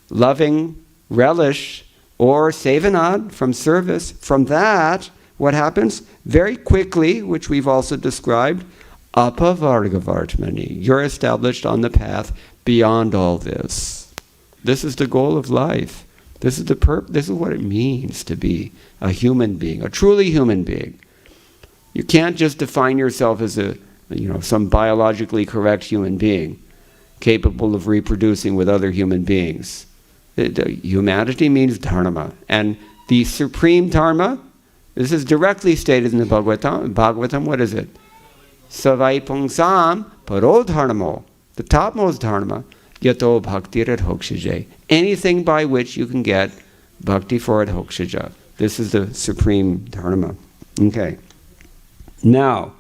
loving relish, or sevanad, from service. From that, what happens? Very quickly, which we've also described, apavargavartmani. You're established on the path beyond all this. This is the goal of life. This is this is what it means to be a human being, a truly human being. You can't just define yourself as some biologically correct human being capable of reproducing with other human beings. Humanity means dharma. And the supreme dharma, this is directly stated in the Bhagavatam, what is it? Savai pungsam paro dharmo, the topmost dharma, yato bhakti radhokshaja. Anything by which you can get bhakti for radhokshaja. This is the supreme dharma. Okay. Now,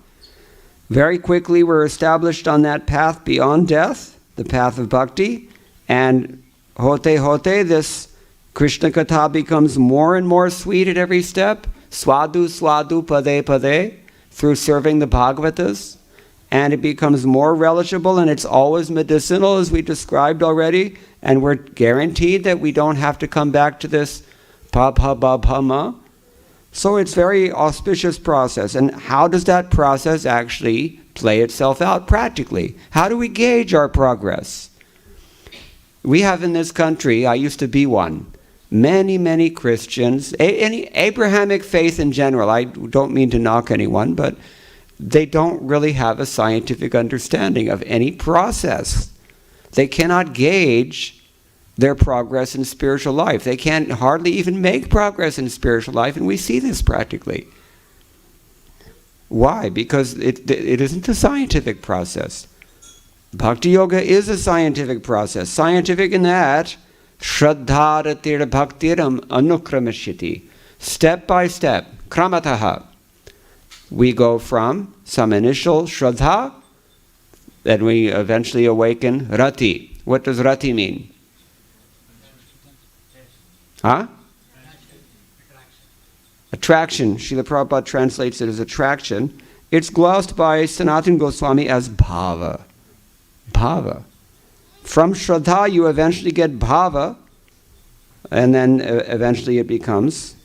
very quickly we're established on that path beyond death, the path of bhakti, and hote, this Krishna Katha becomes more and more sweet at every step. Swadu, pade, through serving the Bhagavatas. And it becomes more relishable, and it's always medicinal, as we described already. And we're guaranteed that we don't have to come back to this pa-pa-ba-pa-ma. So it's a very auspicious process. And how does that process actually play itself out practically? How do we gauge our progress? We have in this country, I used to be one, many Christians, any Abrahamic faith in general, I don't mean to knock anyone, but they don't really have a scientific understanding of any process. They cannot gauge their progress in spiritual life. They can't hardly even make progress in spiritual life, and we see this practically. Why? Because it isn't a scientific process. Bhakti Yoga is a scientific process. Scientific in that, Shraddharatir Bhaktiram Anukramashyati. Step by step, Kramataha. We go from some initial Shraddha, then we eventually awaken Rati. What does Rati mean? Huh? Attraction. Srila Prabhupada translates it as attraction. It's glossed by Sanatana Goswami as Bhava. Bhava. From Shraddha you eventually get Bhava, and then eventually it becomes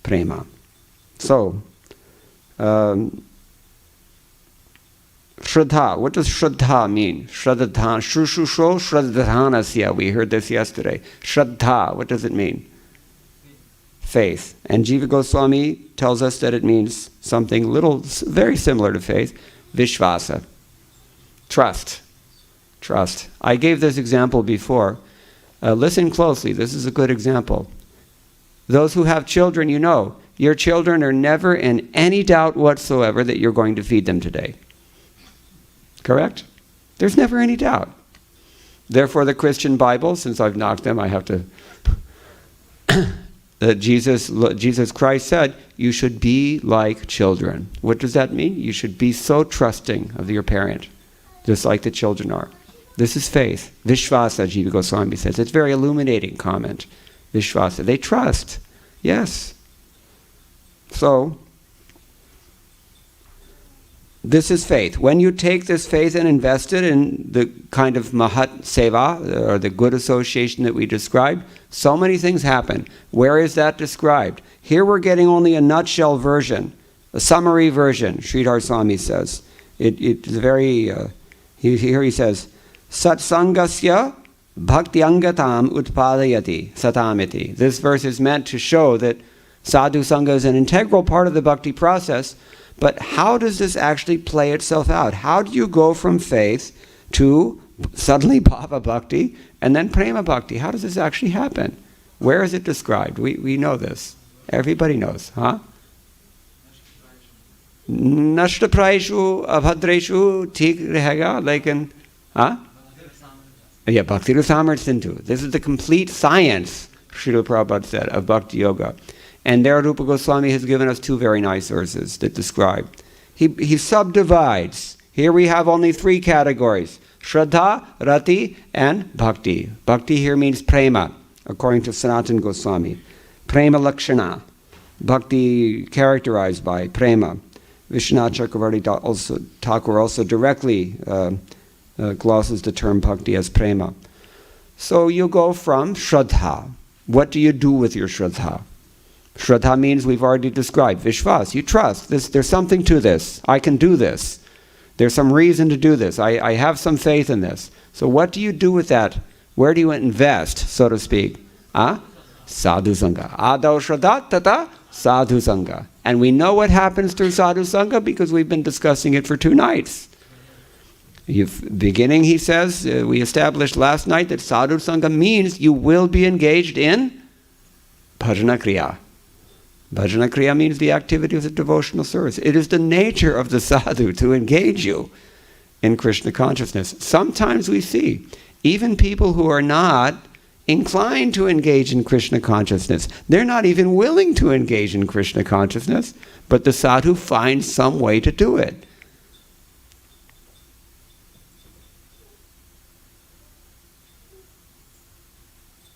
Prema. So, Shraddha. What does Shraddha mean? Shraddha. Shushusho Shraddhanasya. We heard this yesterday. Shraddha. What does it mean? Faith. And Jiva Goswami tells us that it means something very similar to faith. Vishvasa. Trust. Trust. I gave this example before. Listen closely. This is a good example. Those who have children, you know, your children are never in any doubt whatsoever that you're going to feed them today. Correct? There's never any doubt. Therefore, the Christian Bible, since I've knocked them, I have to... Jesus Christ said, you should be like children. What does that mean? You should be so trusting of your parent, just like the children are. This is faith. Vishvasa, Jiva Goswami says. It's a very illuminating comment. Vishvasa. They trust. Yes. So, this is faith. When you take this faith and invest it in the kind of Mahat Seva, or the good association that we described, so many things happen. Where is that described? Here we're getting only a nutshell version, a summary version, Sridhar Swami says. It's very, here he says, Satsangasya bhaktiangatam utpadayati satamiti. This verse is meant to show that sadhu sangha is an integral part of the bhakti process, but how does this actually play itself out? How do you go from faith to suddenly bhava bhakti and then prema bhakti? How does this actually happen? Where is it described? We know this. Everybody knows, huh? Nashta praishu abhadreshu thik rahega, lekin, huh? Yeah, Bhakti Rasamartha. This is the complete science, Srila Prabhupada said, of Bhakti Yoga. And there Rupa Goswami has given us two very nice verses that describe. He subdivides. Here we have only three categories: Shraddha, Rati, and Bhakti. Bhakti here means prema, according to Sanatana Goswami. Prema Lakshana. Bhakti characterized by prema. Vishwanath Chakravarti Thakur also directly glosses the term bhakti as prema. So you go from Shraddha. What do you do with your Shraddha? Shraddha means we've already described. Vishwas, you trust. There's something to this. I can do this. There's some reason to do this. I have some faith in this. So what do you do with that? Where do you invest, so to speak? Sadhu Sangha. Adau Shraddha tata Sadhu Sangha. And we know what happens through Sadhu Sangha because we've been discussing it for 2 nights. Beginning, he says, we established last night that Sadhu Sangha means you will be engaged in Bhajana Kriya. Bhajana Kriya means the activity of the devotional service. It is the nature of the sadhu to engage you in Krishna consciousness. Sometimes we see even people who are not inclined to engage in Krishna consciousness, they're not even willing to engage in Krishna consciousness, but the sadhu finds some way to do it.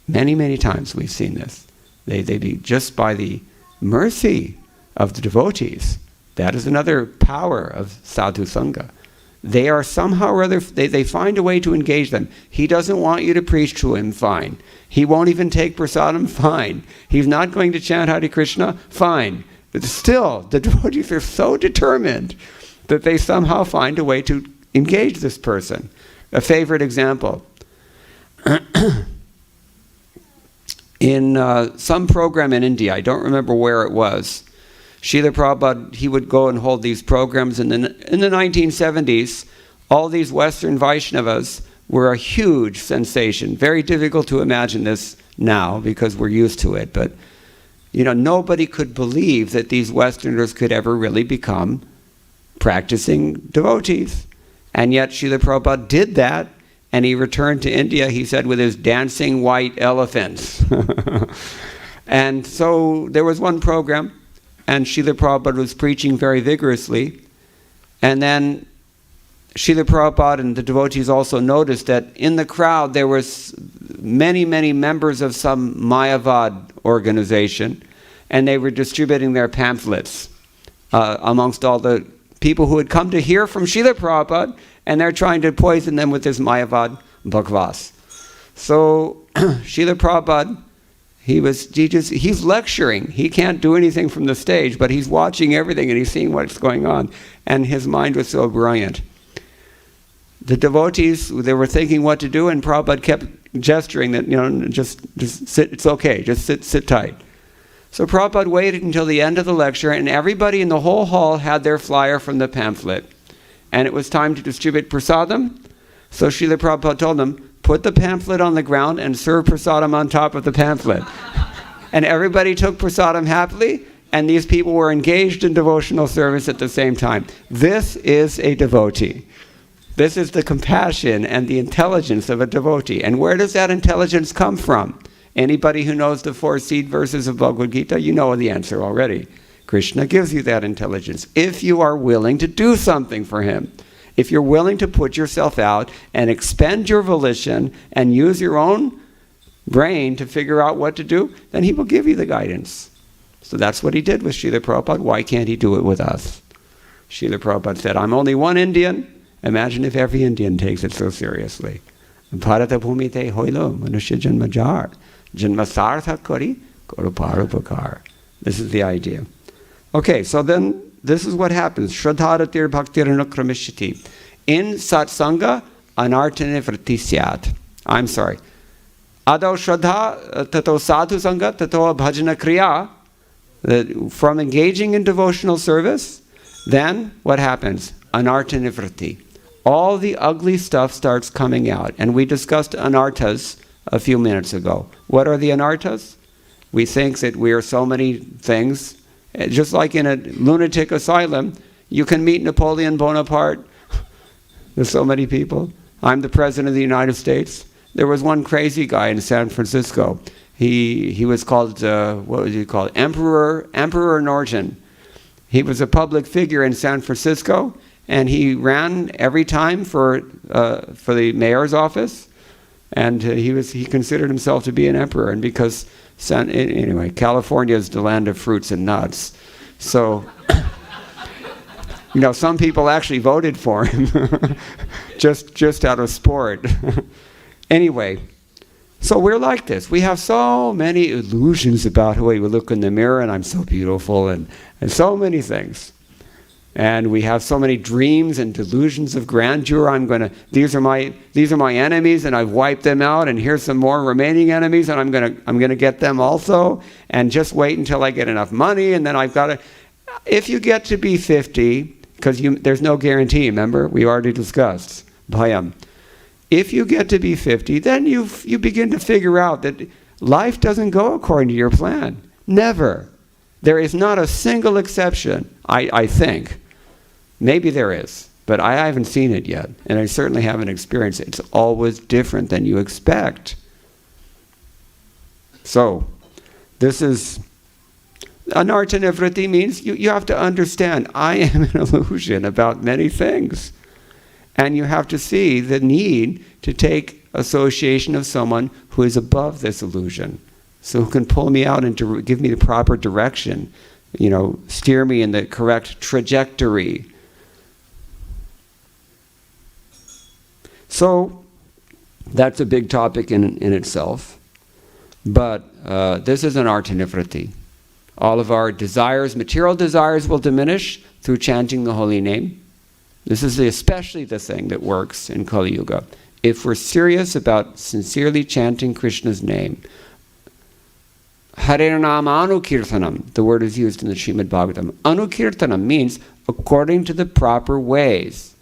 Many, many times we've seen this. They be just by the mercy of the devotees. That is another power of sadhu sangha. They are somehow or other, they find a way to engage them. He doesn't want you to preach to him, fine. He won't even take prasadam, fine. He's not going to chant Hare Krishna, fine. But still, the devotees are so determined that they somehow find a way to engage this person. A favorite example. In some program in India, I don't remember where it was, Srila Prabhupada, he would go and hold these programs. In the 1970s, all these Western Vaishnavas were a huge sensation. Very difficult to imagine this now because we're used to it. But, nobody could believe that these Westerners could ever really become practicing devotees. And yet Srila Prabhupada did that. And he returned to India, he said, with his dancing white elephants. And so there was one program, and Srila Prabhupada was preaching very vigorously. And then Srila Prabhupada and the devotees also noticed that in the crowd there was many, many members of some Mayavad organization, and they were distributing their pamphlets amongst all the people who had come to hear from Srila Prabhupada, and they're trying to poison them with this Mayavad Bhagavas. So Srila Prabhupada, he's lecturing. He can't do anything from the stage, but he's watching everything and he's seeing what's going on. And his mind was so brilliant. The devotees, they were thinking what to do, and Prabhupada kept gesturing that, just sit, it's okay, just sit tight. So Prabhupada waited until the end of the lecture, and everybody in the whole hall had their flyer from the pamphlet. And it was time to distribute prasadam. So Srila Prabhupada told them, put the pamphlet on the ground and serve prasadam on top of the pamphlet. And everybody took prasadam happily, and these people were engaged in devotional service at the same time. This is a devotee. This is the compassion and the intelligence of a devotee. And where does that intelligence come from? Anybody who knows the 4 seed verses of Bhagavad-gita, you know the answer already. Krishna gives you that intelligence if you are willing to do something for him. If you're willing to put yourself out and expend your volition and use your own brain to figure out what to do, then he will give you the guidance. So that's what he did with Srila Prabhupada. Why can't he do it with us? Srila Prabhupada said, I'm only one Indian. Imagine if every Indian takes it so seriously. Bharata bhumite hoilo manusya janma jar. Janma sartha kari karuparupakar. This is the idea. Okay, so then this is what happens. Shraddharatir bhaktiranukramishati. In satsanga, anartanivritti syat. I'm sorry. Adau shraddha tato sadhu sangha tato bhajana kriya. From engaging in devotional service, then what happens? Anartanivritti. All the ugly stuff starts coming out. And we discussed anarthas a few minutes ago. What are the anarthas? We think that we are so many things. Just like in a lunatic asylum, you can meet Napoleon Bonaparte. There's so many people. I'm the President of the United States. There was one crazy guy in San Francisco. He was called, what was he called? Emperor Norton. He was a public figure in San Francisco, and he ran every time for the mayor's office, and he considered himself to be an emperor. And because anyway, California is the land of fruits and nuts, so some people actually voted for him just out of sport. Anyway, so we're like this. We have so many illusions about the way we look in the mirror, and I'm so beautiful, and so many things. And we have so many dreams and delusions of grandeur. These are my enemies, and I've wiped them out, and here's some more remaining enemies, and I'm gonna get them also, and just wait until I get enough money, and then I've got to. If you get to be 50, because there's no guarantee, remember? We already discussed bhayam. If you get to be 50, then you begin to figure out that life doesn't go according to your plan. Never. There is not a single exception, I think. Maybe there is, but I haven't seen it yet, and I certainly haven't experienced it. It's always different than you expect. So, this is... Anartha nivritti means you have to understand, I am an illusion about many things. And you have to see the need to take association of someone who is above this illusion. So who can pull me out and give me the proper direction, steer me in the correct trajectory. So that's a big topic in itself. But this is an anartha nivritti. All of our desires, material desires, will diminish through chanting the holy name. This is especially the thing that works in Kali Yuga. If we're serious about sincerely chanting Krishna's name, Harinama Anukirtanam, the word is used in the Shrimad Bhagavatam. Anukirtanam means according to the proper ways.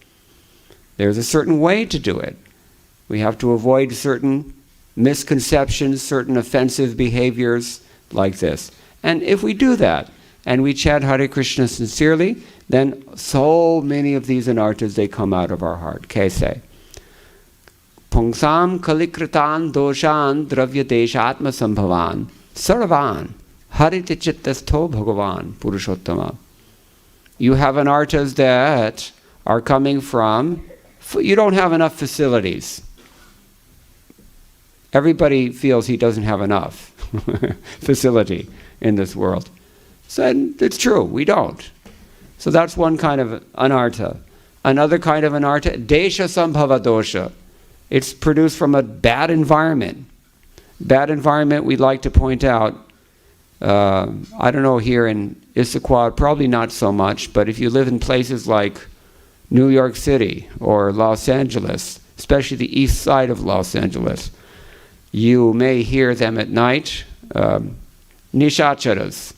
There's a certain way to do it. We have to avoid certain misconceptions, certain offensive behaviors like this. And if we do that, and we chant Hare Krishna sincerely, then so many of these anarthas, they come out of our heart. Kaise? Pungsam kalikritan doshan dravya deshatma sambhavan sarvan hariti chittasto bhagavan purushottama. You have anarthas that are coming from, you don't have enough facilities. Everybody feels he doesn't have enough facility in this world. So it's true, we don't. So that's one kind of anartha. Another kind of anartha, desha sambhava dosha. It's produced from a bad environment. Bad environment, we'd like to point out, I don't know, here in ISKCON, probably not so much, but if you live in places like New York City or Los Angeles, especially the east side of Los Angeles, you may hear them at night, nishacharas.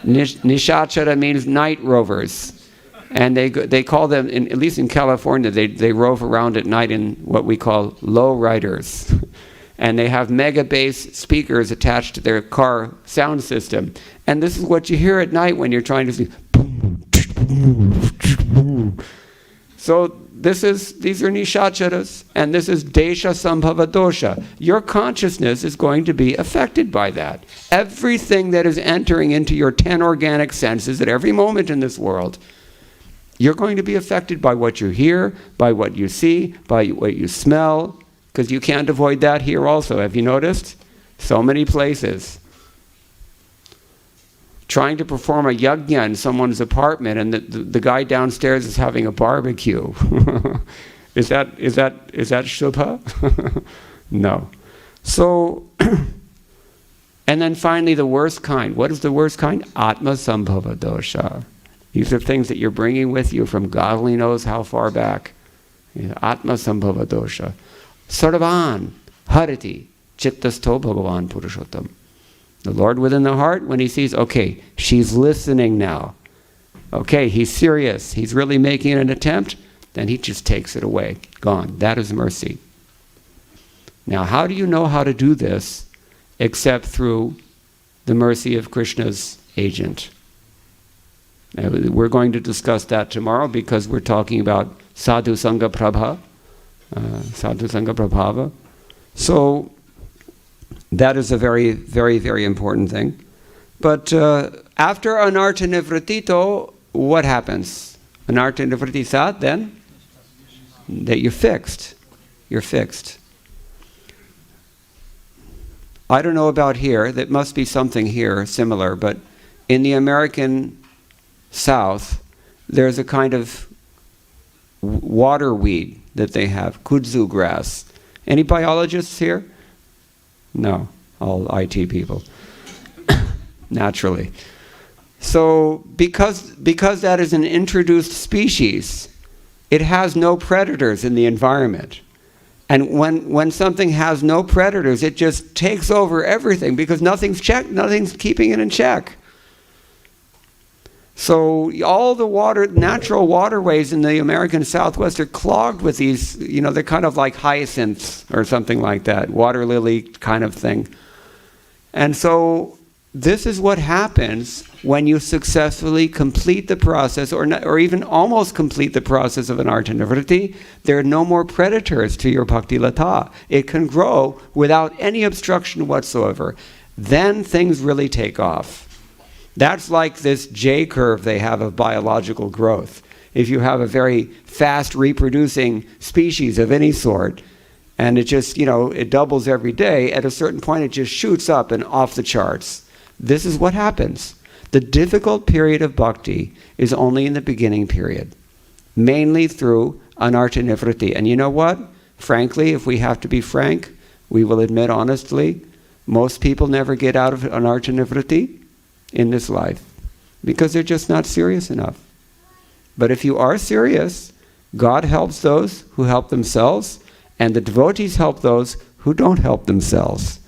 Nishachara means night rovers. And they call them, at least in California, they rove around at night in what we call low riders. And they have mega bass speakers attached to their car sound system. And this is what you hear at night when you're trying to see. So these are nishacharas, and this is desha sambhava dosha. Your consciousness is going to be affected by that. Everything that is entering into your 10 organic senses at every moment in this world, you're going to be affected by what you hear, by what you see, by what you smell, because you can't avoid that here also. Have you noticed? So many places. Trying to perform a yajna in someone's apartment, and the guy downstairs is having a barbecue. Is that shubha? No. So, and then finally the worst kind. What is the worst kind? Atma sambhava dosha. These are things that you're bringing with you from God only knows how far back. Atma sambhava dosha. Sarvan hariti chittasto bhagavan purushottam. The Lord within the heart, when he sees, okay, she's listening now. Okay, he's serious. He's really making an attempt. Then he just takes it away. Gone. That is mercy. Now, how do you know how to do this except through the mercy of Krishna's agent? Now, we're going to discuss that tomorrow because we're talking about Sadhu Sangha Prabha, Sadhu Sangha Prabhava. So that is a very, very, very important thing. But after anartha nivritito, what happens? Anartha nivriti sat, then? That you're fixed. You're fixed. I don't know about here, there must be something here similar, but in the American South, there's a kind of water weed that they have, kudzu grass. Any biologists here? No, all IT people. Naturally. So because that is an introduced species, it has no predators in the environment. And when something has no predators, it just takes over everything because nothing's checked, nothing's keeping it in check. So all the natural waterways in the American Southwest are clogged with these, they're kind of like hyacinths or something like that, water lily kind of thing. And so this is what happens when you successfully complete the process, or even almost complete the process of anartha nivritti. There are no more predators to your bhakti lata. It can grow without any obstruction whatsoever. Then things really take off. That's like this J curve they have of biological growth. If you have a very fast reproducing species of any sort, and it just, it doubles every day, at a certain point it just shoots up and off the charts. This is what happens. The difficult period of bhakti is only in the beginning period, mainly through anartha nivritti. And you know what? Frankly, if we have to be frank, we will admit honestly, most people never get out of anartha nivritti in this life because they're just not serious enough. But if you are serious, God helps those who help themselves, and the devotees help those who don't help themselves.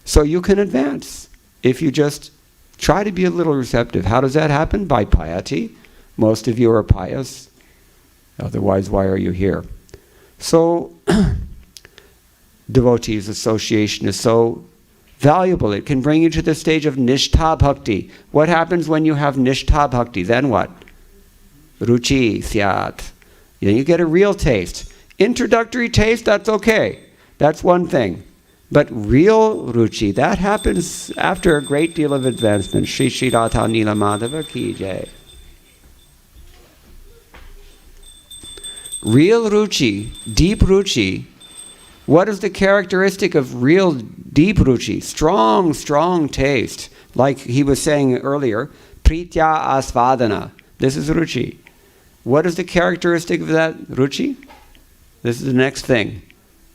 So you can advance if you just try to be a little receptive. How does that happen? By piety. Most of you are pious. Otherwise, why are you here? So, devotees association is so valuable. It can bring you to the stage of nishtha bhakti. What happens when you have nishtha bhakti? Then what? Ruchi syat. Then you get a real taste. Introductory taste, that's okay. That's one thing. But real ruchi, that happens after a great deal of advancement. Shri Shri Radha Nila Madhava ki jai. Real ruchi, deep ruchi. What is the characteristic of real deep ruchi? Strong, strong taste. Like he was saying earlier, pritya asvadana. This is ruchi. What is the characteristic of that ruchi? This is the next thing.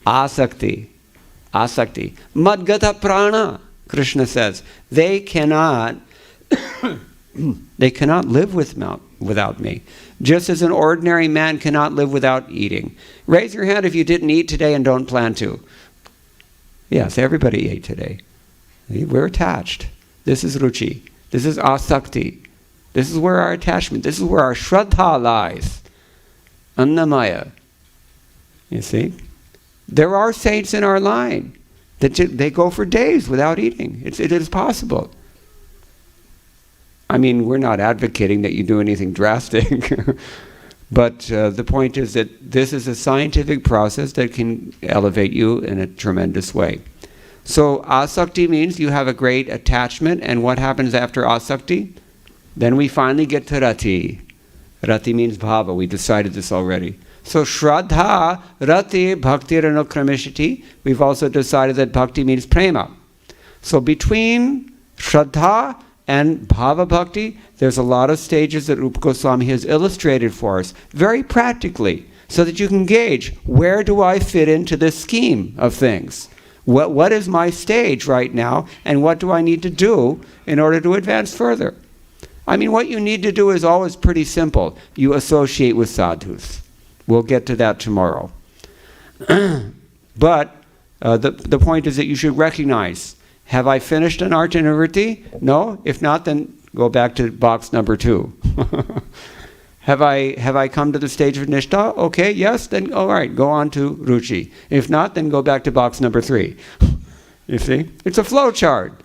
Asakti. Asakti. Madgata prana, Krishna says. They cannot live without me. Just as an ordinary man cannot live without eating. Raise your hand if you didn't eat today and don't plan to. Yes, everybody ate today. We're attached. This is ruchi. This is asakti. This is where our attachment, this is where our shraddha lies. Annamaya. You see? There are saints in our line that they go for days without eating. It is possible. I mean, we're not advocating that you do anything drastic, but the point is that this is a scientific process that can elevate you in a tremendous way. So asakti means you have a great attachment, and what happens after asakti? Then we finally get to rati. Rati means bhava. We decided this already. So shraddha, rati, bhakti, anukramishati. We've also decided that bhakti means prema. So between shraddha and bhava bhakti, there's a lot of stages that Rupa Goswami has illustrated for us, very practically, so that you can gauge, where do I fit into this scheme of things? What is my stage right now, and what do I need to do in order to advance further? I mean, what you need to do is always pretty simple. You associate with sadhus. We'll get to that tomorrow. But the point is that you should recognize, have I finished anartha nivritti? No? If not, then go back to box number 2. Have I come to the stage of Nishta? Okay, yes, then all right, go on to Ruchi. If not, then go back to box number 3. You see? It's a flow chart.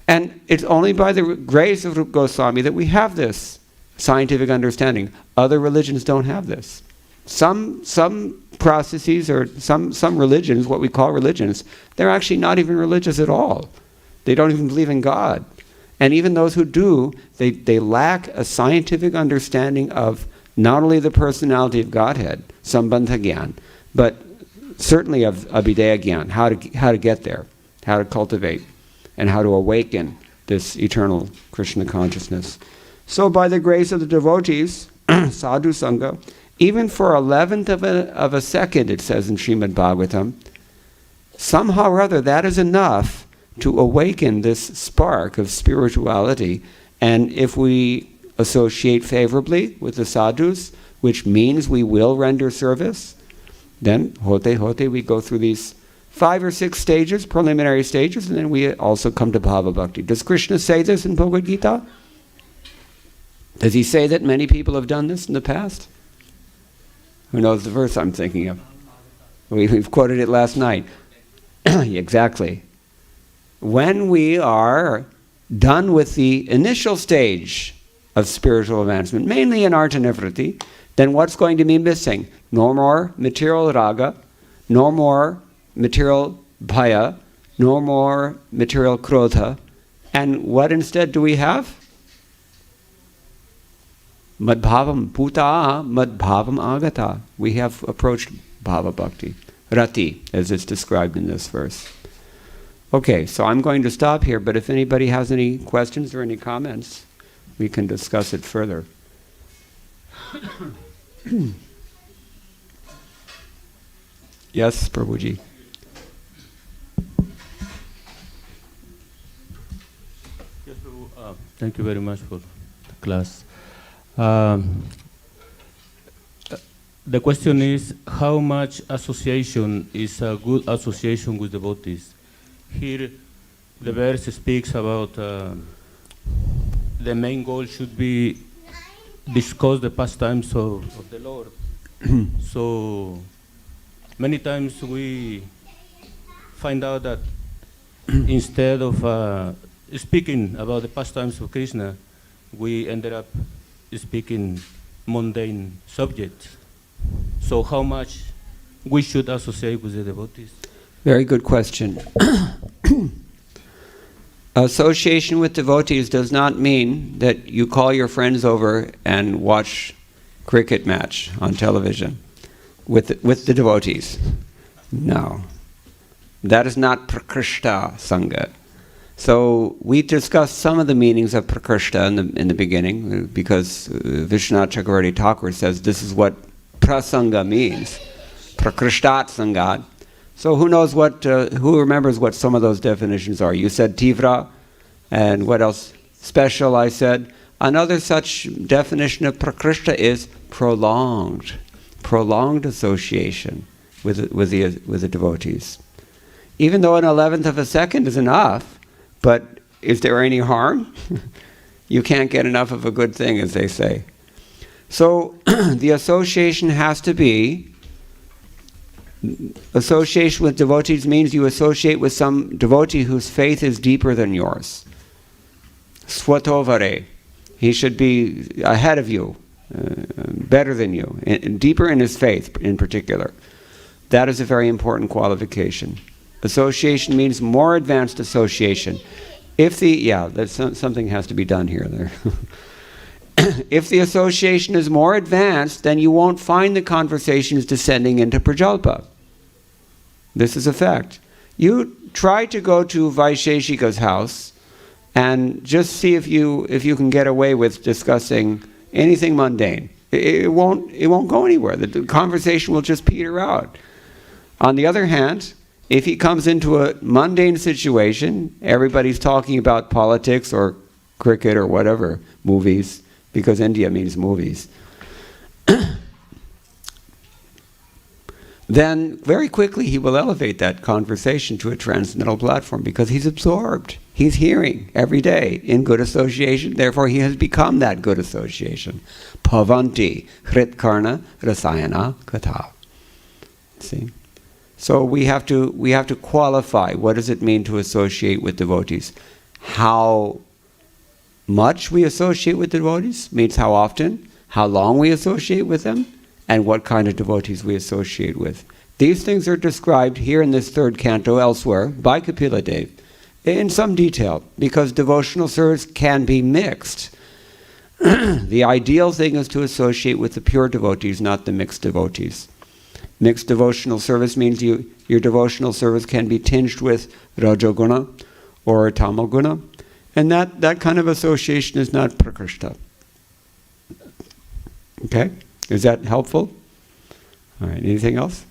And it's only by the grace of Rupa Goswami that we have this scientific understanding. Other religions don't have this. Some processes or some religions, what we call religions, they're actually not even religious at all. They don't even believe in God. And even those who do, they lack a scientific understanding of not only the personality of Godhead, Sambandha Gyan, but certainly of Abhidheya Gyan, how to get there, how to cultivate, and how to awaken this eternal Krishna consciousness. So by the grace of the devotees, sadhu sangha, even for 1/11th of a second, it says in Shrimad Bhagavatam, somehow or other that is enough to awaken this spark of spirituality. And if we associate favorably with the sadhus, which means we will render service, then hote we go through these 5 or 6 stages, preliminary stages, and then we also come to Bhava Bhakti. Does Krishna say this in Bhagavad-gita? Does he say that many people have done this in the past? Who knows the verse I'm thinking of? We've quoted it last night. Exactly. When we are done with the initial stage of spiritual advancement, mainly in Artha Nivritti, then what's going to be missing? No more material raga, no more material bhaya, no more material krodha. And what instead do we have? Madbhavam puta madbhavam agata. We have approached Bhava Bhakti, Rati, as it's described in this verse. Okay, so I'm going to stop here, but if anybody has any questions or any comments, we can discuss it further. Yes, Prabhuji. Yes, Prabhu, thank you very much for the class. The question is, how much association is a good association with devotees? Here, the verse speaks about the main goal should be discuss the pastimes of the Lord. So, many times we find out that instead of speaking about the pastimes of Krishna, we ended up speaking mundane subjects. So how much we should associate with the devotees? Very good question. Association with devotees does not mean that you call your friends over and watch cricket match on television with the devotees. No. That is not prakrishta sangha. So we discussed some of the meanings of prakrishta in the beginning, because Vishwanath Chakravarti Thakur says this is what prasanga means, prakrishtat sangat. So who knows who remembers what some of those definitions are? You said tivra, and what else? Special, I said. Another such definition of prakrishta is prolonged association with the devotees. Even though an 1/11th of a second is enough, but is there any harm? You can't get enough of a good thing, as they say. So the association has to be, association with devotees means you associate with some devotee whose faith is deeper than yours. Swatovare. He should be ahead of you, better than you, deeper in his faith in particular. That is a very important qualification. Association means more advanced association. Something has to be done here. There. If the association is more advanced, then you won't find the conversations descending into prajalpa. This is a fact. You try to go to Vaisheshika's house and just see if you can get away with discussing anything mundane. It won't go anywhere. The conversation will just peter out. On the other hand, if he comes into a mundane situation, everybody's talking about politics or cricket or whatever, movies, because India means movies, then very quickly he will elevate that conversation to a transcendental platform because he's absorbed. He's hearing every day in good association, therefore he has become that good association. Bhavanti hritkarna rasayana katha. See? So we have to qualify. What does it mean to associate with devotees? How much we associate with devotees means how often, how long we associate with them, and what kind of devotees we associate with. These things are described here in this third canto, elsewhere, by Kapila Dev, in some detail, because devotional service can be mixed. The ideal thing is to associate with the pure devotees, not the mixed devotees. Mixed devotional service means your devotional service can be tinged with Rajoguna or Tamoguna, and that kind of association is not prakrishta. Okay? Is that helpful? All right, anything else?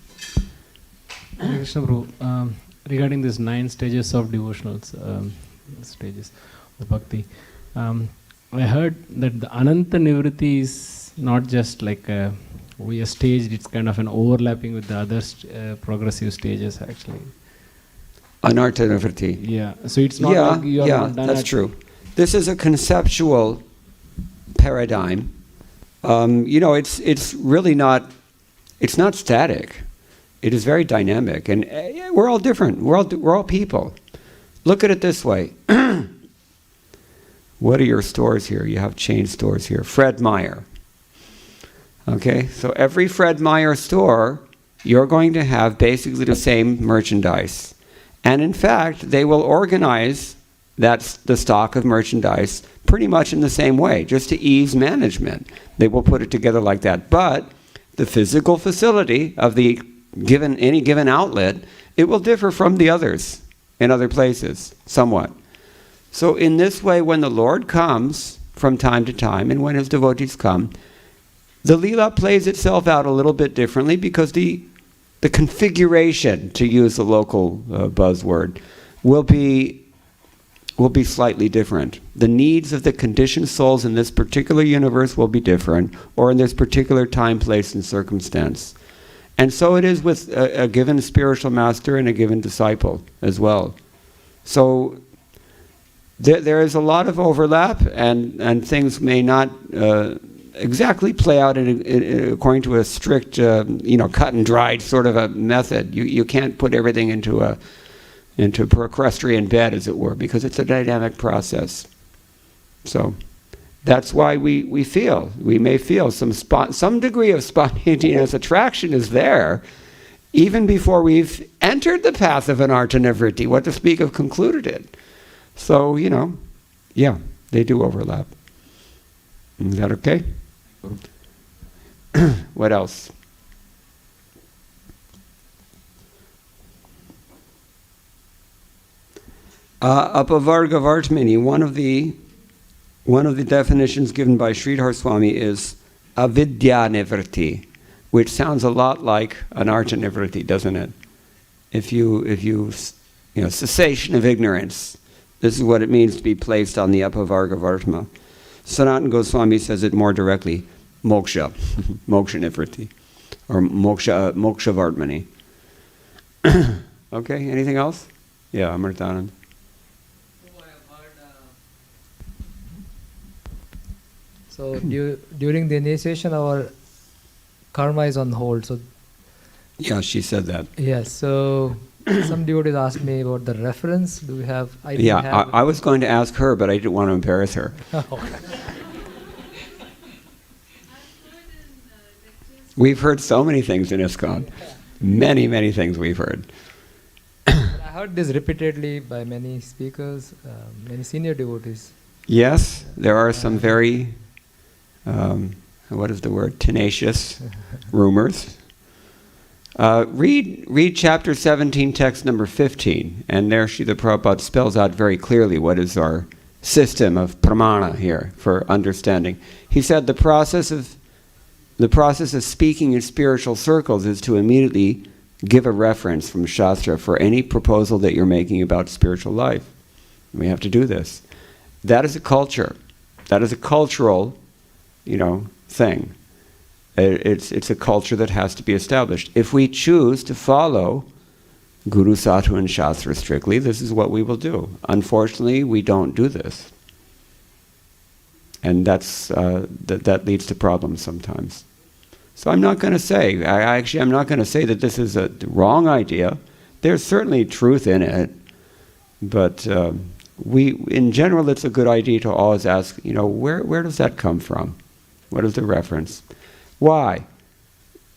Krishna Prabhu, regarding these 9 stages of devotionals, stages of bhakti, I heard that the Ananta Nivritti is not just like a stage, it's kind of an overlapping with the other progressive stages actually. Anartha Nivritti. Yeah, so it's not like you have done that's true. This is a conceptual paradigm. It's really not, it's not static. It is very dynamic, and we're all different. We're all people. Look at it this way. What are your stores here? You have chain stores here. Fred Meyer. Okay, so every Fred Meyer store, you're going to have basically the same merchandise. And in fact, they will organize the stock of merchandise pretty much in the same way, just to ease management. They will put it together like that. But the physical facility of any given outlet, it will differ from the others in other places, somewhat. So in this way, when the Lord comes from time to time, and when his devotees come, the Leela plays itself out a little bit differently because the configuration, to use the local buzzword, will be slightly different. The needs of the conditioned souls in this particular universe will be different, or in this particular time, place, and circumstance. And so it is with a given spiritual master and a given disciple as well. So there is a lot of overlap, and things may not exactly play out according to a strict, cut and dried sort of a method. You can't put everything into a procrustean bed, as it were, because it's a dynamic process. So that's why we may feel some degree of spontaneous attraction is there, even before we've entered the path of anartha nivritti, what to speak of concluded it. So, they do overlap. Is that okay? What else? Apavarga Vartmani, one of the definitions given by Sridhar Swami is avidya nivritti, which sounds a lot like anartha nivritti, doesn't it? If you cessation of ignorance. This is what it means to be placed on the Apavarga Vartma. Sanatana Goswami says it more directly, moksha, moksha nivritti, or moksha Vartmani. Okay, anything else? Yeah, Amritanand. So during the initiation, our karma is on hold. So yeah, she said that. Yes. So some devotees asked me about the reference. Do we have? I was going to ask her, but I didn't want to embarrass her. We've heard so many things in ISKCON. Many, many things we've heard. I heard this repeatedly by many speakers, many senior devotees. Yes, there are some very, tenacious rumors. Read chapter 17, text number 15, and there Srila Prabhupada spells out very clearly what is our system of pramana here for understanding. He said the process of speaking in spiritual circles is to immediately give a reference from Shastra for any proposal that you're making about spiritual life. We have to do this. That is a culture. That is a cultural, thing. It's a culture that has to be established. If we choose to follow Guru, Sadhu, and Shastra strictly, this is what we will do. Unfortunately, we don't do this. And that leads to problems sometimes. So I'm not going to say, I'm not going to say that this is a wrong idea. There's certainly truth in it. But in general, it's a good idea to always ask, where does that come from? What is the reference? Why?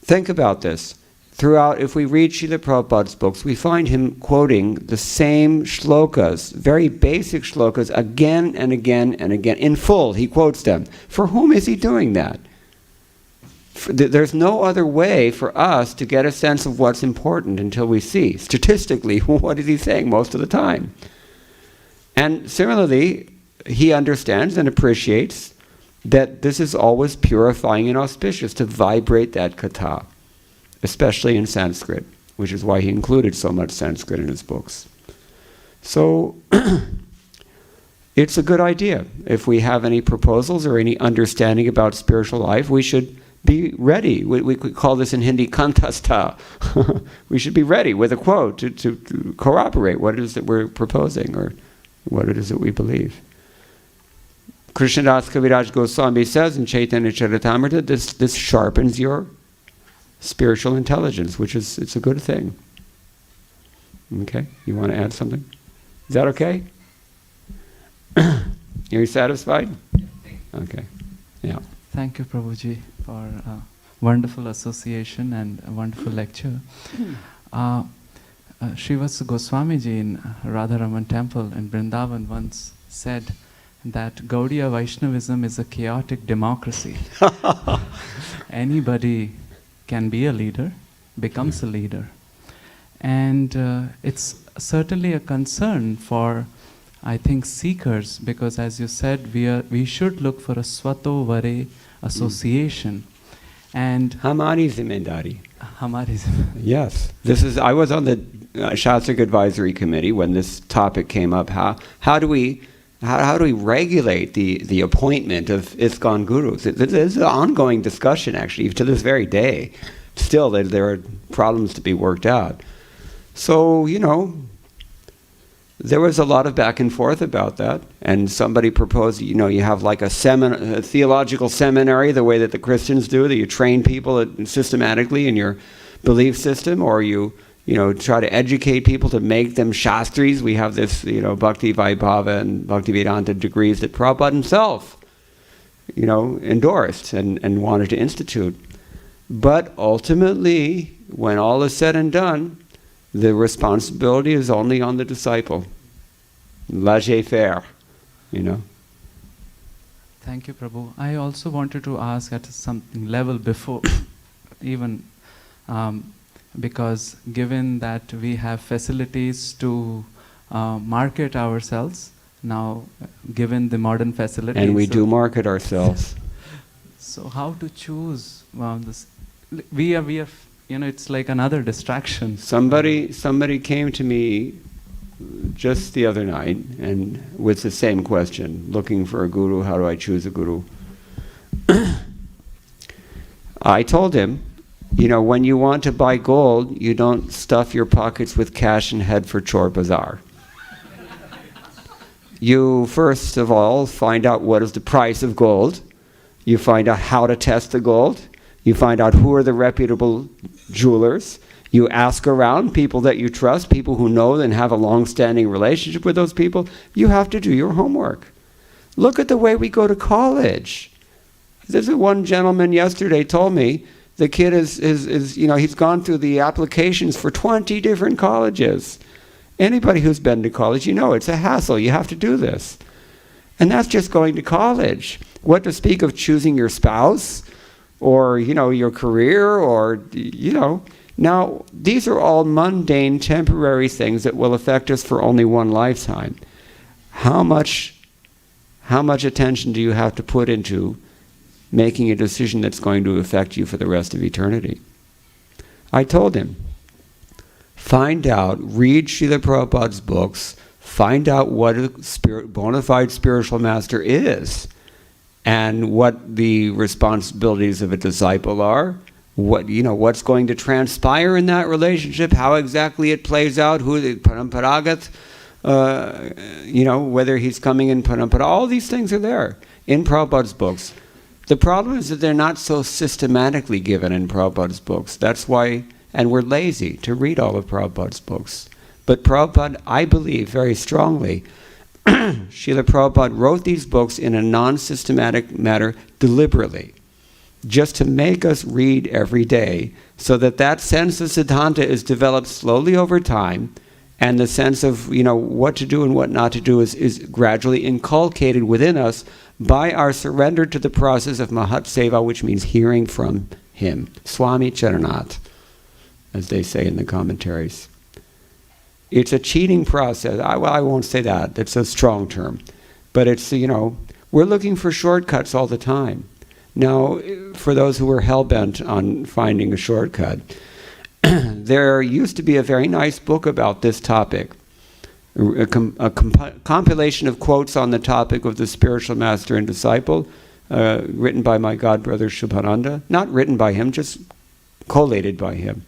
Think about this. Throughout, if we read Srila Prabhupada's books, we find him quoting the same shlokas, very basic shlokas, again and again and again. In full, he quotes them. For whom is he doing that? There's no other way for us to get a sense of what's important until we see, statistically, what is he saying most of the time. And similarly, he understands and appreciates that this is always purifying and auspicious to vibrate that katha, especially in Sanskrit, which is why he included so much Sanskrit in his books. So, it's a good idea. If we have any proposals or any understanding about spiritual life, we should be ready. We could call this in Hindi kantastha. We should be ready with a quote to corroborate what it is that we're proposing or what it is that we believe. Krishnadas Kaviraj Goswami says in Chaitanya Charitamrita, this sharpens your spiritual intelligence, which it's a good thing. Okay? You want to add something? Is that okay? Are you satisfied? Okay. Yeah. Thank you, Prabhuji, for a wonderful association and a wonderful lecture. Srivas Goswamiji in Radharaman temple in Vrindavan once said that Gaudiya Vaishnavism is a chaotic democracy. Anybody can be a leader, becomes a leader. And it's certainly a concern for, I think, seekers, because as you said, we should look for a swato vare association. And Hamari Zimendari. Hamari Yes. I was on the Shastric Advisory Committee when this topic came up. How do we regulate the appointment of ISKCON gurus? It's an ongoing discussion, actually, to this very day. Still, there are problems to be worked out. So, there was a lot of back and forth about that, and somebody proposed, you have like a theological seminary, the way that the Christians do, that you train people systematically in your belief system, or you try to educate people to make them Shastris. We have this, Bhakti Vaibhava and Bhaktivedanta degrees that Prabhupada himself, endorsed and wanted to institute. But ultimately, when all is said and done, the responsibility is only on the disciple. Laissez-faire, Thank you, Prabhu. I also wanted to ask at something level before, even because given that we have facilities to market ourselves, now given the modern facilities. And we do market ourselves. So how to choose this? We are it's like another distraction. Somebody came to me just the other night and with the same question, looking for a guru. How do I choose a guru? I told him, when you want to buy gold, you don't stuff your pockets with cash and head for Chor Bazaar. You first of all find out what is the price of gold. You find out how to test the gold. You find out who are the reputable jewelers. You ask around people that you trust, people who know and have a long-standing relationship with those people. You have to do your homework. Look at the way we go to college. There's one gentleman yesterday told me the kid is he's gone through the applications for 20 different colleges. Anybody who's been to college, it's a hassle. You have to do this. And that's just going to college. What to speak of choosing your spouse or, your career or, Now, these are all mundane, temporary things that will affect us for only one lifetime. How much attention do you have to put into making a decision that's going to affect you for the rest of eternity? I told him, find out, read Srila Prabhupada's books, find out what a bona fide spiritual master is, and what the responsibilities of a disciple are, what's going to transpire in that relationship, how exactly it plays out, who the paramparagat, whether he's coming in parampara, all these things are there in Prabhupada's books. The problem is that they're not so systematically given in Prabhupada's books. That's why, and we're lazy to read all of Prabhupada's books. But Prabhupada, I believe very strongly, Srila Prabhupada wrote these books in a non-systematic manner deliberately, just to make us read every day, so that sense of Siddhanta is developed slowly over time, and the sense of what to do and what not to do is gradually inculcated within us by our surrender to the process of Mahat Seva, which means hearing from him. Swami Charanat, as they say in the commentaries. It's a cheating process. I won't say that. That's a strong term. But it's, we're looking for shortcuts all the time. Now, for those who are hell-bent on finding a shortcut, there used to be a very nice book about this topic, a compilation of quotes on the topic of the spiritual master and disciple, written by my godbrother Shubhananda. Not written by him, just collated by him.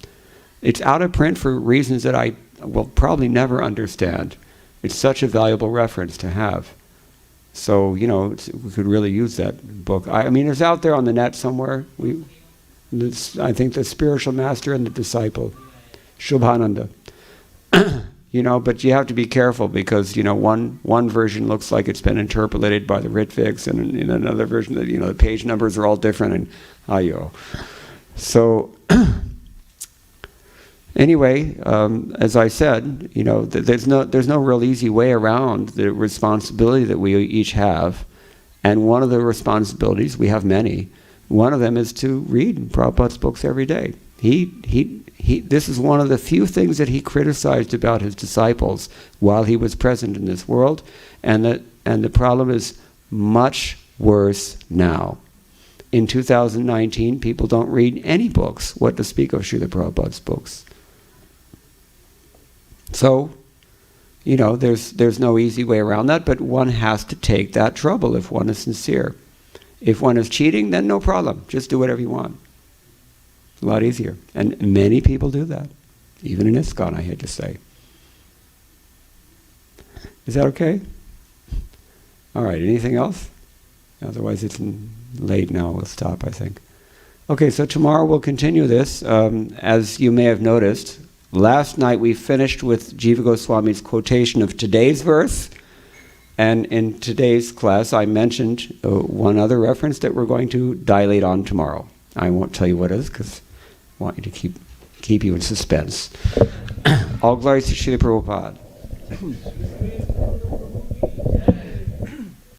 It's out of print for reasons that I will probably never understand. It's such a valuable reference to have. So, we could really use that book. I mean, it's out there on the net somewhere. I think the spiritual master and the disciple, Shubhananda. But you have to be careful because, one version looks like it's been interpolated by the Ritviks, and in another version, the page numbers are all different, and So, anyway, as I said, there's no real easy way around the responsibility that we each have. And one of the responsibilities, we have many, one of them is to read Prabhupada's books every day. This is one of the few things that he criticized about his disciples while he was present in this world, and the problem is much worse now. In 2019, people don't read any books, what to speak of Srila Prabhupada's books. So, there's no easy way around that, but one has to take that trouble if one is sincere. If one is cheating, then no problem. Just do whatever you want. It's a lot easier. And many people do that. Even in ISKCON, I hate to say. Is that okay? All right, anything else? Otherwise it's late now. We'll stop, I think. Okay, so tomorrow we'll continue this. As you may have noticed, last night we finished with Jiva Goswami's quotation of today's verse. And in today's class, I mentioned one other reference that we're going to dilate on tomorrow. I won't tell you what it is because I want you to keep you in suspense. All glories to Srila Prabhupada.